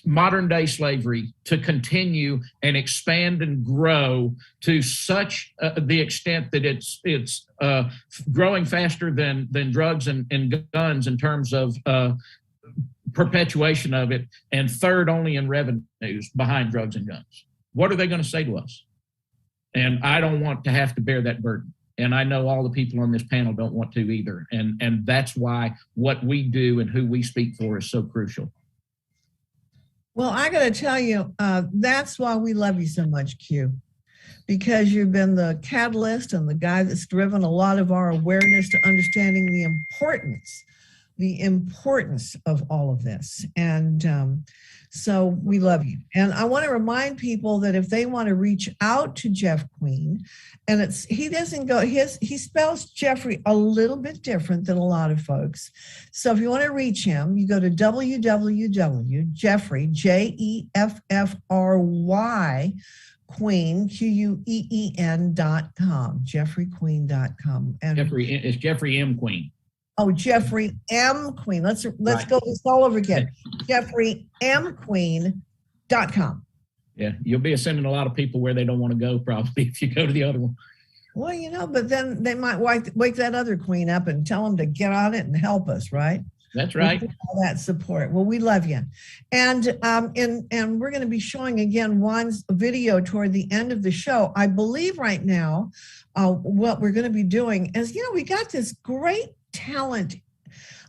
modern day slavery to continue and expand and grow to such the extent that it's growing faster than drugs and guns in terms of perpetuation of it, and third only in revenues behind drugs and guns? What are they going to say to us? And I don't want to have to bear that burden. And I know all the people on this panel don't want to either. And that's why what we do and who we speak for is so crucial. Well, I got to tell you, that's why we love you so much, Q, because you've been the catalyst and the guy that's driven a lot of our awareness to understanding the importance of all of this. And so we love you. And I want to remind people that if they want to reach out to Jeff Queen, and he spells Jeffrey a little bit different than a lot of folks. So if you want to reach him, you go to www.jeffrey, Jeffry, Queen, QUEEN.com, jeffreyqueen.com. And it's Jeffrey M. Queen. Oh, Jeffrey M. Queen. Let's right. Go this all over again. JeffreyMQueen.com. Yeah, you'll be sending a lot of people where they don't want to go probably if you go to the other one. Well, but then they might wake that other queen up and tell them to get on it and help us, right? That's right. All that support. Well, we love you. And we're going to be showing again Juan's video toward the end of the show. I believe right now what we're going to be doing is, we got this great talent.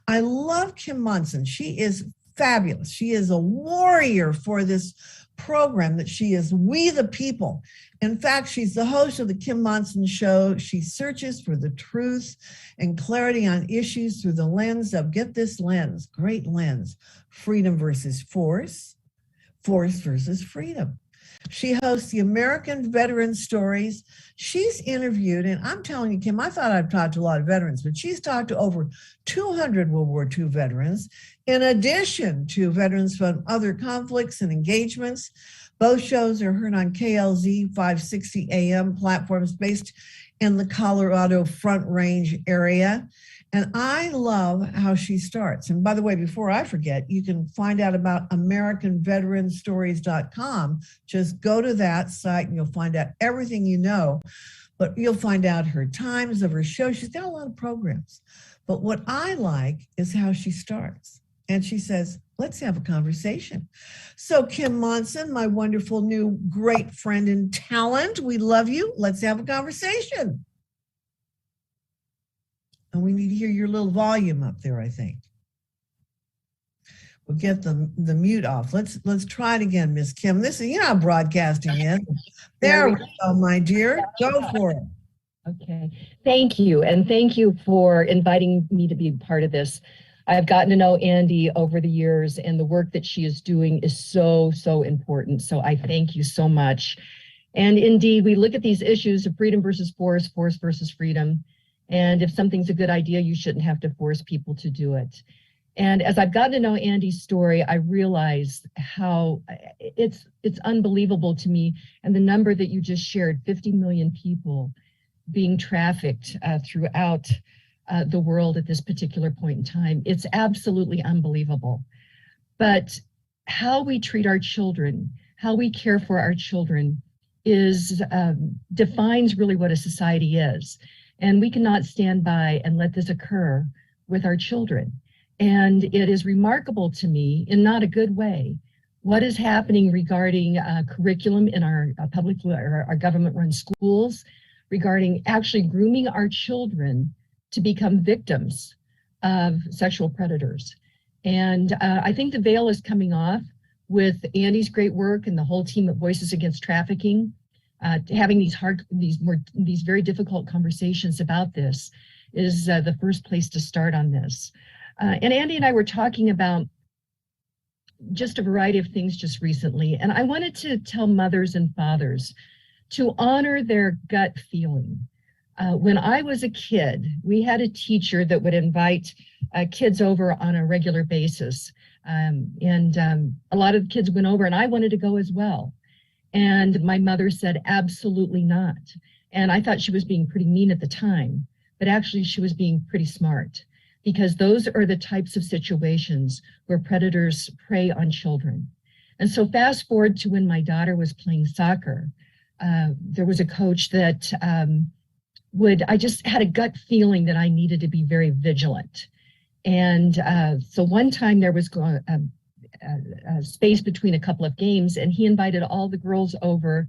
I love Kim Monson. She is fabulous. She is a warrior for this program that she is We the People. In fact, she's the host of the Kim Monson Show. She searches for the truth and clarity on issues through the lens of, get this lens, great lens, freedom versus force, force versus freedom. She hosts the American Veteran Stories. She's interviewed, and I'm telling you, Kim, I thought I've talked to a lot of veterans, but she's talked to over 200 World War II veterans, in addition to veterans from other conflicts and engagements. Both shows are heard on KLZ 560 AM platforms based in the Colorado Front Range area. And I love how she starts. And by the way, before I forget, you can find out about AmericanVeteranStories.com. Just go to that site and you'll find out everything you know. But you'll find out her times of her show. She's got a lot of programs. But what I like is how she starts. And she says, let's have a conversation. So Kim Monson, my wonderful new great friend and talent, we love you. Let's have a conversation. And we need to hear your little volume up there, I think. We'll get the mute off. Let's try it again, Miss Kim. This is, you know how broadcasting is. There we go, my dear. Go for it. Okay. Thank you. And thank you for inviting me to be part of this. I've gotten to know Andy over the years, and the work that she is doing is so, so important. So I thank you so much. And indeed, we look at these issues of freedom versus force, force versus freedom. And if something's a good idea, you shouldn't have to force people to do it. And as I've gotten to know Andy's story, I realize how it's unbelievable to me. And the number that you just shared, 50 million people being trafficked throughout the world at this particular point in time. It's absolutely unbelievable. But how we treat our children, how we care for our children defines really what a society is. And we cannot stand by and let this occur with our children. And it is remarkable to me, in not a good way, what is happening regarding curriculum in our our government-run schools, regarding actually grooming our children to become victims of sexual predators. And I think the veil is coming off with Andy's great work and the whole team at Voices Against Trafficking. Having these very difficult conversations about this is the first place to start on this. And Andy and I were talking about just a variety of things just recently, and I wanted to tell mothers and fathers to honor their gut feeling. When I was a kid, we had a teacher that would invite kids over on a regular basis. And a lot of the kids went over, and I wanted to go as well. And my mother said, absolutely not. And I thought she was being pretty mean at the time, but actually she was being pretty smart, because those are the types of situations where predators prey on children. And so fast forward to when my daughter was playing soccer, there was a coach that I just had a gut feeling that I needed to be very vigilant. And so one time there was a space between a couple of games, and he invited all the girls over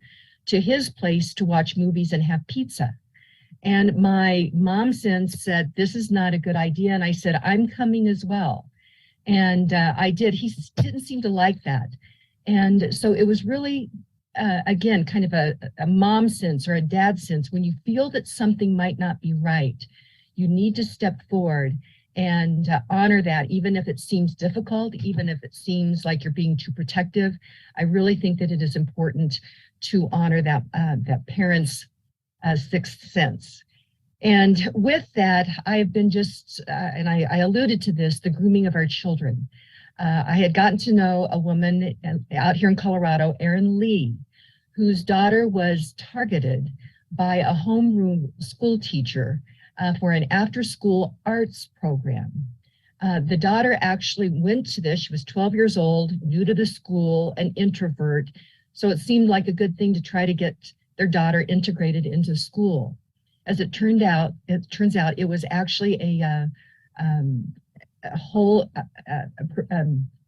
to his place to watch movies and have pizza. And my mom since said, this is not a good idea. And I said, I'm coming as well. And I did. He didn't seem to like that. And so it was really, again, kind of a mom sense or a dad sense. When you feel that something might not be right, you need to step forward and honor that, even if it seems difficult, even if it seems like you're being too protective. I really think that it is important to honor that parent's sixth sense. And with that, I've been and I alluded to this, the grooming of our children. I had gotten to know a woman out here in Colorado, Erin Lee, whose daughter was targeted by a homeroom school teacher for an after-school arts program. The daughter actually went to this. She was 12 years old, new to the school, an introvert. So it seemed like a good thing to try to get their daughter integrated into school. As it turns out, it was actually a whole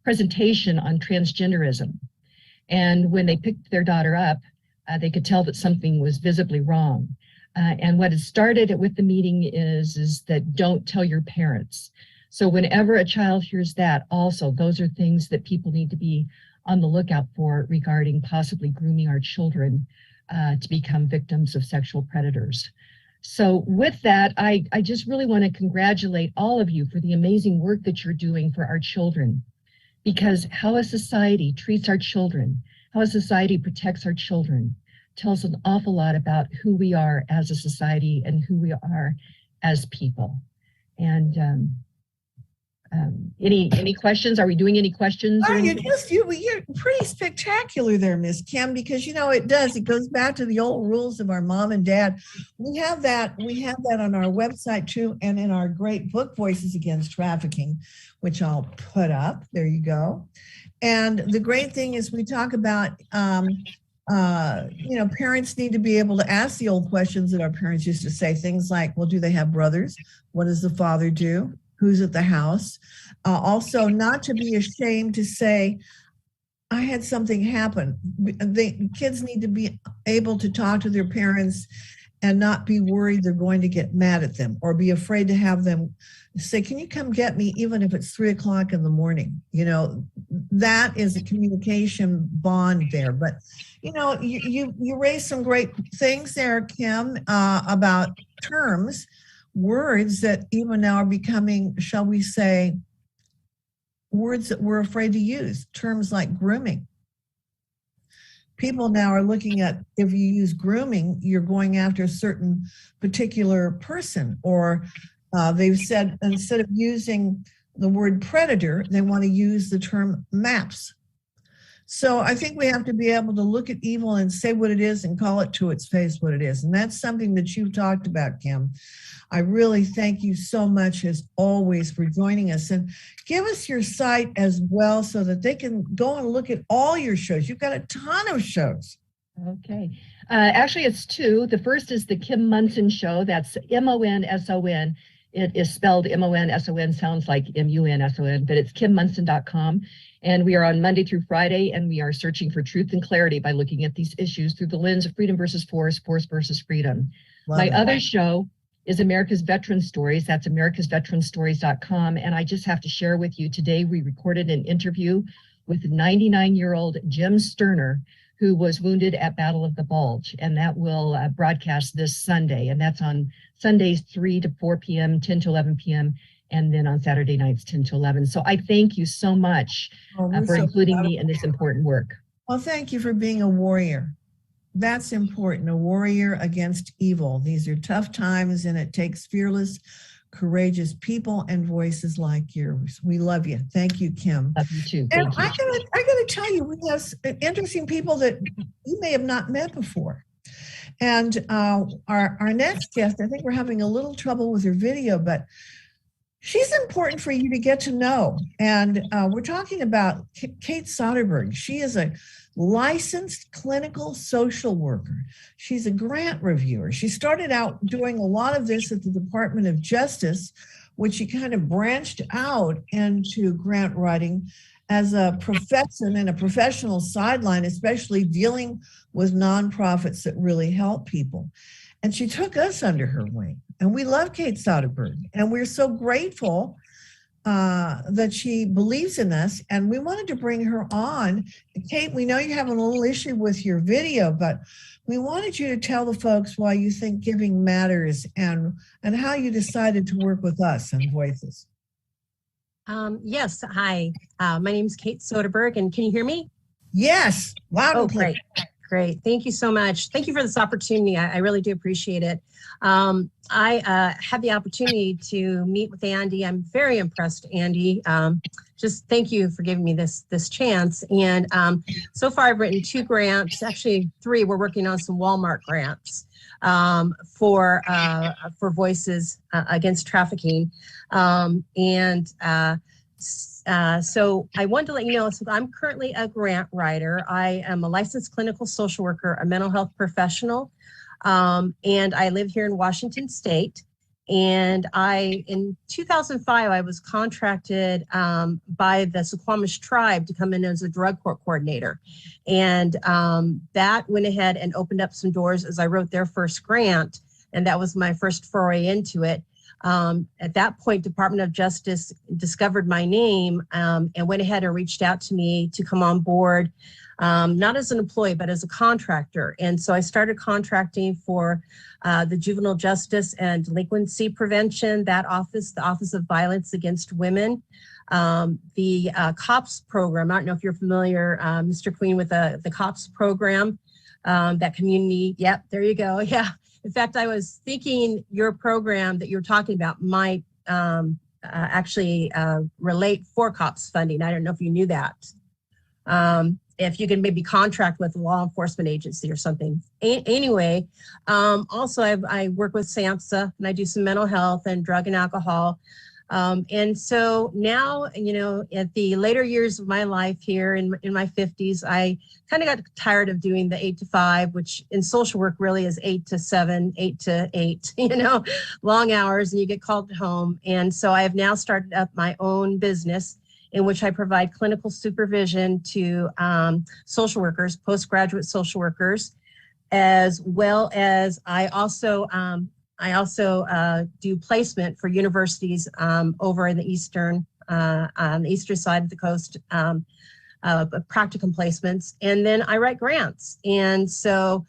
presentation on transgenderism. And when they picked their daughter up, they could tell that something was visibly wrong. And what had started with the meeting is that don't tell your parents. So whenever a child hears that, also, those are things that people need to be on the lookout for regarding possibly grooming our children to become victims of sexual predators. So with that, I just really want to congratulate all of you for the amazing work that you're doing for our children, because how a society treats our children, how a society protects our children, tells an awful lot about who we are as a society and who we are as people. And Any questions? Are we doing any questions? Oh, you're pretty spectacular there, Miss Kim, because it goes back to the old rules of our mom and dad. We have that on our website too, and in our great book, Voices Against Trafficking, which I'll put up. There you go. And the great thing is we talk about parents need to be able to ask the old questions that our parents used to say, things like, well, do they have brothers? What does the father do? Who's at the house? Also, not to be ashamed to say, I had something happen. The kids need to be able to talk to their parents and not be worried they're going to get mad at them or be afraid to have them say, can you come get me even if it's 3 o'clock in the morning? That is a communication bond there. But, you raised some great things there, Kim, about terms, words that even now are becoming, shall we say, words that we're afraid to use, terms like grooming. People now are looking at, if you use grooming, you're going after a certain particular person, or they've said instead of using the word predator, they want to use the term MAPS. So I think we have to be able to look at evil and say what it is and call it to its face what it is. And that's something that you've talked about, Kim. I really thank you so much, as always, for joining us. And give us your site as well so that they can go and look at all your shows. You've got a ton of shows. Okay. Actually, it's two. The first is the Kim Monson Show. That's MONSON. It is spelled MONSON, sounds like MUNSON, but it's KimMonson.com. And we are on Monday through Friday, and we are searching for truth and clarity by looking at these issues through the lens of freedom versus force, force versus freedom. My other show is America's Veteran Stories. That's americasveteranstories.com. And I just have to share with you, today we recorded an interview with 99-year-old Jim Sterner, who was wounded at Battle of the Bulge. And that will broadcast this Sunday. And that's on Sundays, 3 to 4 p.m., 10 to 11 p.m., and then on Saturday nights, 10 to 11. So I thank you so much for including me in this important work. Well, thank you for being a warrior. That's important, a warrior against evil. These are tough times, and it takes fearless, courageous people and voices like yours. We love you. Thank you, Kim. Love you too. And I gotta tell you, we have interesting people that you may have not met before. And our next guest, I think we're having a little trouble with her video, but she's important for you to get to know. And we're talking about Kate Soderberg. She is a licensed clinical social worker. She's a grant reviewer. She started out doing a lot of this at the Department of Justice, which she kind of branched out into grant writing as a profession and a professional sideline, especially dealing with nonprofits that really help people. And she took us under her wing. And we love Kate Soderberg. And we're so grateful that she believes in us. And we wanted to bring her on. Kate, we know you're having a little issue with your video, but we wanted you to tell the folks why you think giving matters and how you decided to work with us on Voices. Yes. Hi. My name is Kate Soderberg. And can you hear me? Yes. Loud and clear. Great. Thank you so much. Thank you for this opportunity. I really do appreciate it. I had the opportunity to meet with Andy. I'm very impressed, Andy. Just thank you for giving me this chance. And so far I've written 2 grants, actually 3. We're working on some Walmart grants for Voices Against Trafficking. So I wanted to let you know, so I'm currently a grant writer. I am a licensed clinical social worker, a mental health professional, and I live here in Washington State. And in 2005, I was contracted by the Suquamish tribe to come in as a drug court coordinator. And that went ahead and opened up some doors as I wrote their first grant. And that was my first foray into it. At that point, Department of Justice discovered my name and went ahead and reached out to me to come on board, not as an employee, but as a contractor. And so I started contracting for the Juvenile Justice and Delinquency Prevention, that office, the Office of Violence Against Women, the COPS program. I don't know if you're familiar, Mr. Queen, with the COPS program, that community. Yep, there you go. Yeah. In fact, I was thinking your program that you're talking about might actually relate for cops funding. I don't know if you knew that. If you can maybe contract with a law enforcement agency or something. Anyway, also I work with SAMHSA, and I do some mental health and drug and alcohol. And so now, you know, at the later years of my life here in my 50s, I kind of got tired of doing the 8 to 5, which in social work really is 8 to 7, 8 to 8, you know, long hours, and you get called home. And so I have now started up my own business in which I provide clinical supervision to social workers, postgraduate social workers, as well as I also do placement for universities over in the on the eastern side of the coast, practicum placements, and then I write grants. And so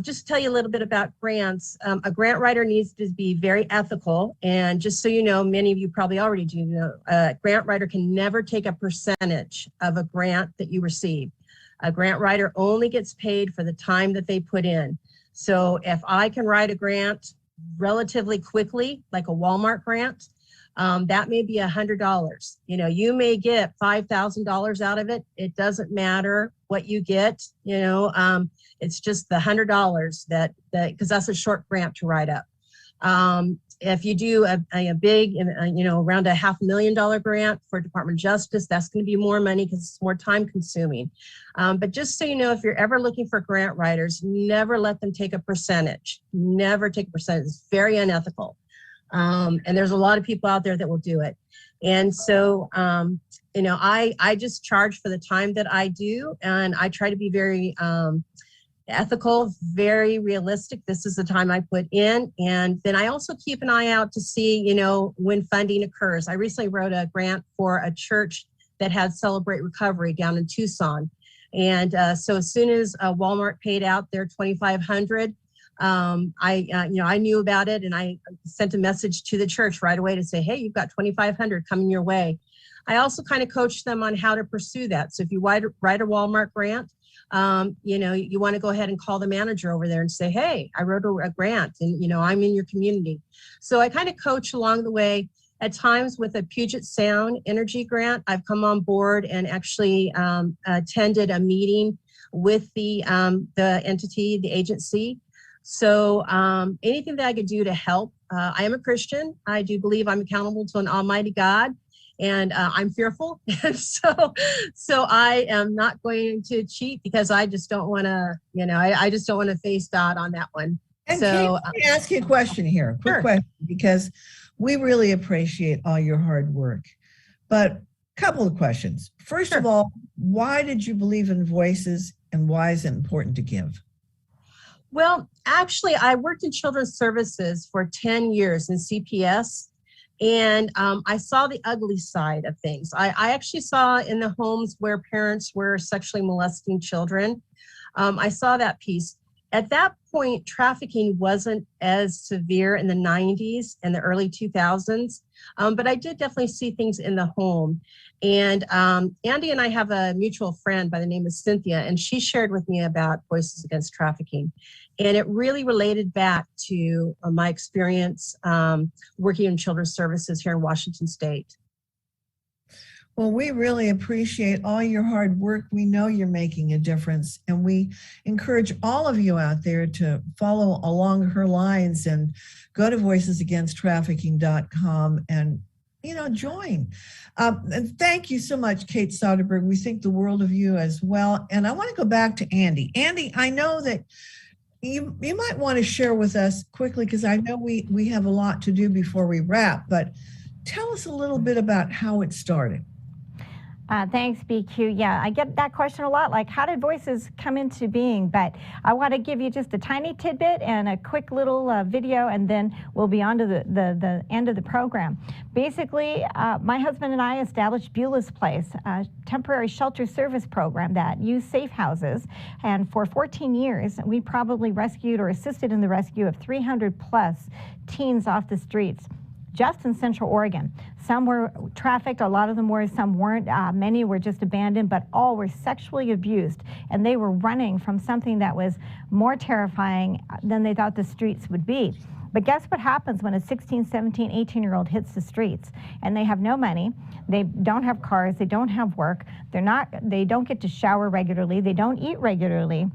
just to tell you a little bit about grants, a grant writer needs to be very ethical. And just so you know, many of you probably already do know, a grant writer can never take a percentage of a grant that you receive. A grant writer only gets paid for the time that they put in. So if I can write a grant relatively quickly, like a Walmart grant, that may be $100. You know, you may get $5,000 out of it. It doesn't matter what you get, you know, it's just the $100 that because that's a short grant to write up. If you do a big, you know, around a $500,000 grant for Department of Justice, that's going to be more money because it's more time consuming. But just so you know, if you're ever looking for grant writers, never let them take a percentage. Never take a percentage. It's very unethical. And there's a lot of people out there that will do it. And so, you know, I just charge for the time that I do, and I try to be very ethical, very realistic. This is the time I put in. And then I also keep an eye out to see, you know, when funding occurs. I recently wrote a grant for a church that had Celebrate Recovery down in Tucson. And so as soon as Walmart paid out their $2,500, I knew about it, and I sent a message to the church right away to say, hey, you've got $2,500 coming your way. I also kind of coach them on how to pursue that. So if you write a Walmart grant, you know, you want to go ahead and call the manager over there and say, hey, I wrote a grant, and, you know, I'm in your community. So I kind of coach along the way. At times with a Puget Sound energy grant, I've come on board and actually attended a meeting with the entity, the agency. So anything that I could do to help. I am a Christian. I do believe I'm accountable to an almighty God, and I'm fearful. And so I am not going to cheat because I just don't want to, you know, I just don't want to face God on that one. And so Kate, let me ask you a question here, quick sure. question, because we really appreciate all your hard work. But a couple of questions. First of all, why did you believe in voices, and why is it important to give? Well, actually, I worked in children's services for 10 years in CPS, and I saw the ugly side of things. I actually saw in the homes where parents were sexually molesting children. I saw that piece. At that point, trafficking wasn't as severe in the 90s and the early 2000s, but I did definitely see things in the home. And Andy and I have a mutual friend by the name of Cynthia, and she shared with me about Voices Against Trafficking. And it really related back to my experience working in children's services here in Washington State. Well, we really appreciate all your hard work. We know you're making a difference, and we encourage all of you out there to follow along her lines and go to voicesagainsttrafficking.com and, you know, join. And thank you so much, Kate Soderberg. We think the world of you as well. And I want to go back to Andy. Andy, I know that you might want to share with us quickly, because I know we have a lot to do before we wrap, but tell us a little bit about how it started. Thanks, BQ. Yeah, I get that question a lot, like how did Voices come into being? But I want to give you just a tiny tidbit and a quick little video, and then we'll be on to the end of the program. Basically, my husband and I established Beulah's Place, a temporary shelter service program that used safe houses. And for 14 years, we probably rescued or assisted in the rescue of 300 plus teens off the streets, just in Central Oregon. Some were trafficked, a lot of them were, some weren't, many were just abandoned, but all were sexually abused, and they were running from something that was more terrifying than they thought the streets would be. But guess what happens when a 16, 17, 18-year-old hits the streets and they have no money, they don't have cars, they don't have work, they don't get to shower regularly, they don't eat regularly.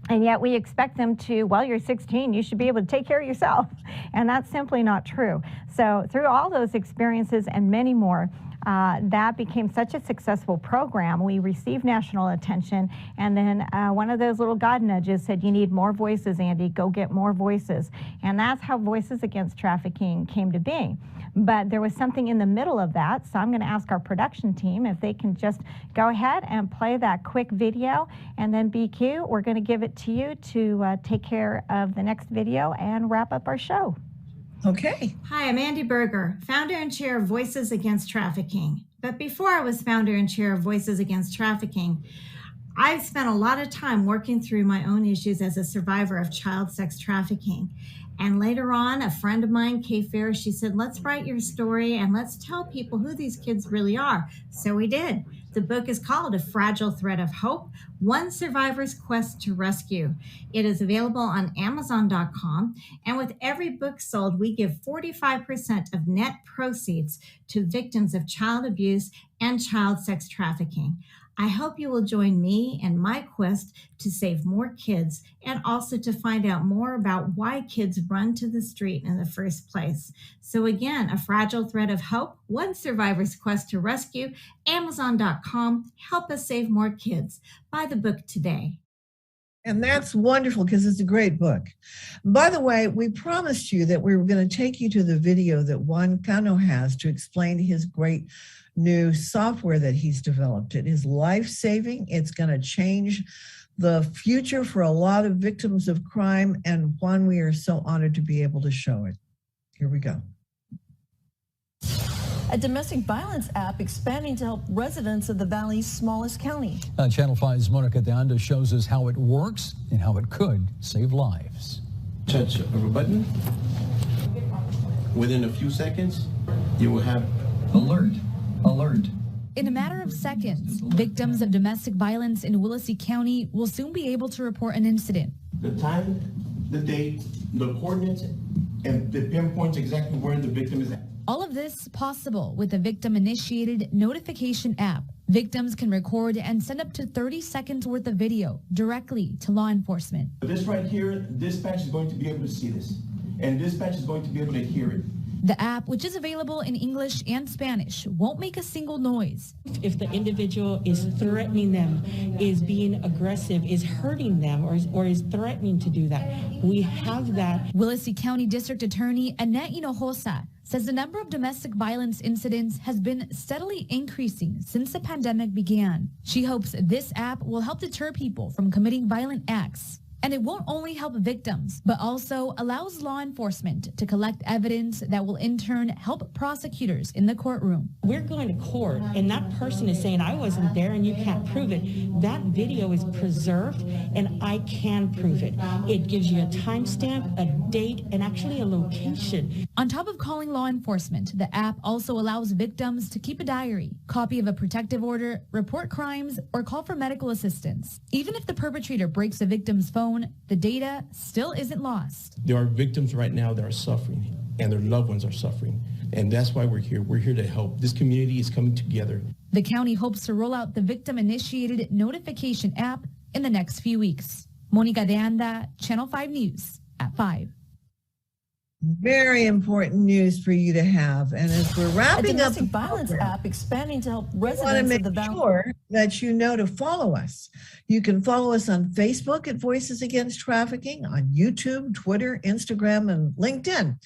And yet we expect them to, well, you're 16, you should be able to take care of yourself. And that's simply not true. So through all those experiences and many more, that became such a successful program. We received national attention, and then one of those little God nudges said, you need more voices, Andy, go get more voices. And that's how Voices Against Trafficking came to being. But there was something in the middle of that, so I'm going to ask our production team if they can just go ahead and play that quick video, and then BQ, we're going to give it to you to take care of the next video and wrap up our show. Okay. Hi, I'm Andy Berger, founder and chair of Voices Against Trafficking. But before I was founder and chair of Voices Against Trafficking, I've spent a lot of time working through my own issues as a survivor of child sex trafficking. And later on, a friend of mine, Kay Ferris, she said, let's write your story and let's tell people who these kids really are. So we did. The book is called A Fragile Thread of Hope, One Survivor's Quest to Rescue. It is available on Amazon.com. And with every book sold, we give 45% of net proceeds to victims of child abuse and child sex trafficking. I hope you will join me in my quest to save more kids and also to find out more about why kids run to the street in the first place. So again, A Fragile Thread of Hope, One Survivor's Quest to Rescue, Amazon.com. Help us save more kids. Buy the book today. And that's wonderful because it's a great book. By the way, we promised you that we were going to take you to the video that Juan Cano has to explain his great new software that he's developed. It is life-saving. It's going to change the future for a lot of victims of crime. And Juan, we are so honored to be able to show it. Here we go. A domestic violence app expanding to help residents of the Valley's smallest county. Channel 5's Monica de Anda shows us how it works and how it could save lives. Touch of a button. Within a few seconds, you will have alert. In a matter of seconds, victims of domestic violence in Willacy County will soon be able to report an incident. the time, the date, the coordinates, and it pinpoints exactly where the victim is at. All of this possible with the victim-initiated notification app. Victims can record and send up to 30 seconds worth of video directly to law enforcement. This right here, dispatch is going to be able to see this, and dispatch is going to be able to hear it. The app, which is available in English and Spanish, won't make a single noise. If the individual is threatening them, is being aggressive, is hurting them, or is threatening to do that, we have that. Willacy County District Attorney Annette Hinojosa says the number of domestic violence incidents has been steadily increasing since the pandemic began. She hopes this app will help deter people from committing violent acts. And it won't only help victims, but also allows law enforcement to collect evidence that will in turn help prosecutors in the courtroom. We're going to court and that person is saying, I wasn't there and you can't prove it. That video is preserved and I can prove it. It gives you a timestamp, a date, and actually a location. On top of calling law enforcement, the app also allows victims to keep a diary, copy of a protective order, report crimes, or call for medical assistance. Even if the perpetrator breaks the victim's phone, the data still isn't lost. There are victims right now that are suffering and their loved ones are suffering. And that's why we're here. We're here to help. This community is coming together. The county hopes to roll out the victim-initiated notification app in the next few weeks. Monica de Anda, Channel 5 News at 5. Very important news for you to have. And as we're wrapping up, a domestic violence app expanding to help residents want to make of the Valley. sure that you know to follow us. You can follow us on Facebook at Voices Against Trafficking, on YouTube, Twitter, Instagram, and LinkedIn.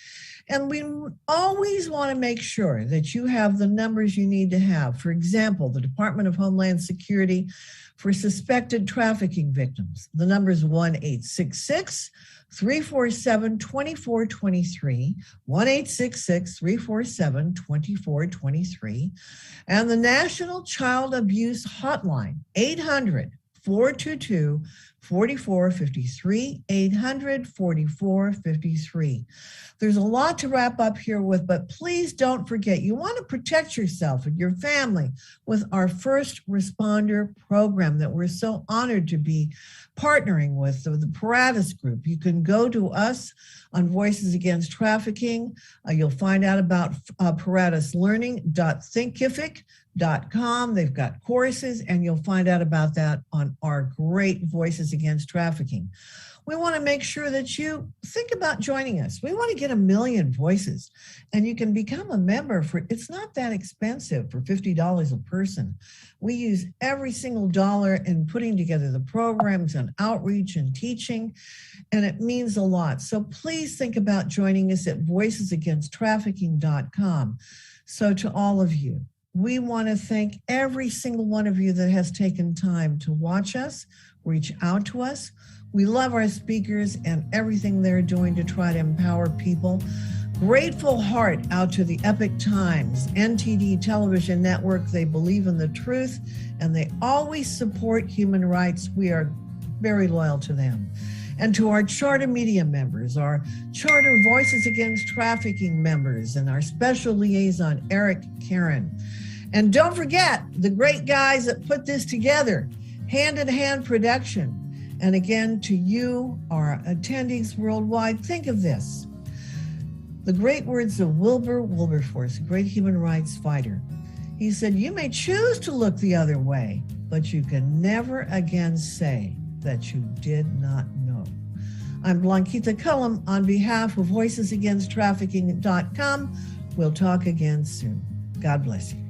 And we always want to make sure that you have the numbers you need to have. For example, the Department of Homeland Security for suspected trafficking victims. The number is 1-866-347-2423, 1-866-347-2423, and the National Child Abuse Hotline, 800-422-4727. 4453, 800-4453. There's a lot to wrap up here with, but please don't forget, you want to protect yourself and your family with our first responder program that we're so honored to be partnering with, the Paratus Group. You can go to us on Voices Against Trafficking. You'll find out about paratuslearning.thinkific.com. They've got courses, and you'll find out about that on our great Voices Against Trafficking. We want to make sure that you think about joining us. We want to get 1 million voices, and you can become a member for, it's not that expensive, for $50 a person. We use every single dollar in putting together the programs and outreach and teaching, and it means a lot. So please think about joining us at voicesagainsttrafficking.com. So to all of you, we want to thank every single one of you that has taken time to watch us, reach out to us. We love our speakers and everything they're doing to try to empower people. Grateful heart out to the Epoch Times, NTD Television Network. They believe in the truth and they always support human rights. We are very loyal to them. And to our Charter Media members, our Charter Voices Against Trafficking members, and our special liaison, Eric Karen. And don't forget the great guys that put this together, Hand in Hand Production. And again, to you, our attendees worldwide, think of this. The great words of Wilbur Wilberforce, a great human rights fighter. He said, you may choose to look the other way, but you can never again say that you did not know. I'm Blanquita Cullum on behalf of VoicesAgainstTrafficking.com. We'll talk again soon. God bless you.